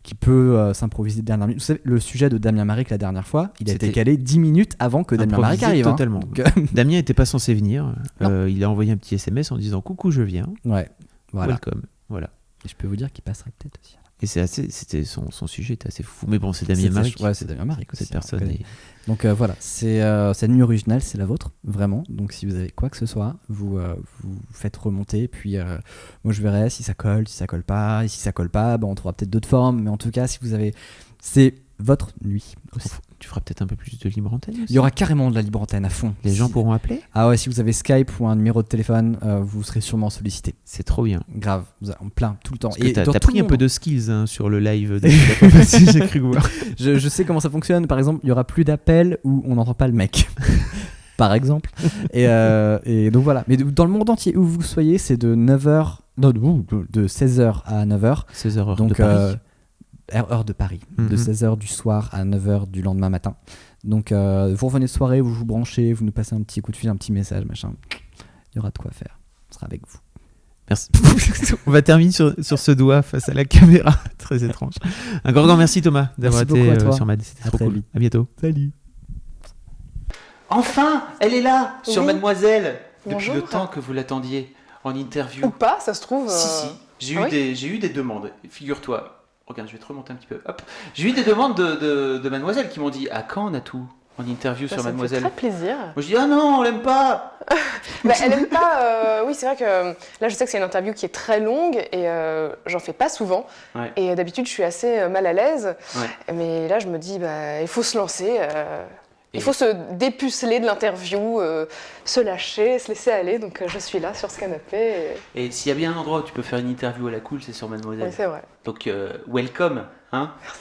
S1: qui peut s'improviser de dernière minute. Vous savez, le sujet de Damien Maric la dernière fois, il a été calé 10 minutes avant que Damien Maric arrive.
S2: Totalement. Donc, Damien n'était pas censé venir. Il a envoyé un petit SMS en disant coucou, je viens.
S1: Ouais. Voilà.
S2: Welcome. Voilà.
S1: Et je peux vous dire qu'il passerait peut-être aussi.
S2: Et c'était son sujet était assez fou. Mais bon, c'est Damien Maric.
S1: Ouais, c'est Damien Maric aussi.
S2: Cette personne.
S1: Donc voilà, c'est une nuit originale, c'est la vôtre, vraiment. Donc si vous avez quoi que ce soit, vous faites remonter. Puis moi je verrai si ça colle, si ça colle pas. Et si ça colle pas, on trouvera peut-être d'autres formes. Mais en tout cas, si vous avez... C'est votre nuit aussi.
S2: Tu feras peut-être un peu plus de libre antenne aussi.
S1: Il y aura carrément de la libre antenne à fond.
S2: Les gens pourront appeler.
S1: Ah ouais, si vous avez Skype ou un numéro de téléphone, vous serez sûrement sollicité.
S2: C'est trop bien.
S1: Grave, en plein, tout le temps.
S2: Parce que t'as pris un peu de skills sur le live. J'ai cru voir.
S1: Je sais comment ça fonctionne. Par exemple, il y aura plus d'appels où on n'entend pas le mec. Par exemple. Et donc voilà. Mais dans le monde entier où vous soyez, c'est de 9h... Non, de 16h à 9h.
S2: 16h
S1: donc,
S2: de Paris.
S1: Heure de Paris, de 16h du soir à 9h du lendemain matin. Donc vous revenez de soirée, vous branchez, vous nous passez un petit coup de fil, un petit message, machin. Il y aura de quoi faire. On sera avec vous.
S2: Merci. On va terminer sur ce doigt face à la caméra. Très étrange. Un grand merci Thomas d'avoir été sur Mad. C'était trop cool. À bientôt.
S1: Salut.
S2: Enfin, elle est là sur Mademoiselle.
S3: Bonjour.
S2: Depuis le temps que vous l'attendiez en interview.
S3: Ou pas, ça se trouve.
S2: Si. J'ai eu des demandes. Figure-toi. Regarde, je vais te remonter un petit peu. Hop. J'ai eu des demandes de Mademoiselle qui m'ont dit à quand Natou en interview sur Mademoiselle.
S3: Ça me fait très plaisir.
S2: Moi je dis ah non, on l'aime pas.
S3: Elle aime pas. Oui, c'est vrai que là je sais que c'est une interview qui est très longue et j'en fais pas souvent.
S2: Ouais.
S3: Et d'habitude je suis assez mal à l'aise.
S2: Ouais.
S3: Mais là je me dis il faut se lancer. Il faut se dépuceler de l'interview, se lâcher, se laisser aller. Donc je suis là sur ce canapé.
S2: Et s'il y a bien un endroit où tu peux faire une interview à la cool, c'est sur Mademoiselle.
S3: Oui, c'est vrai.
S2: Donc welcome. Hein.
S3: Merci.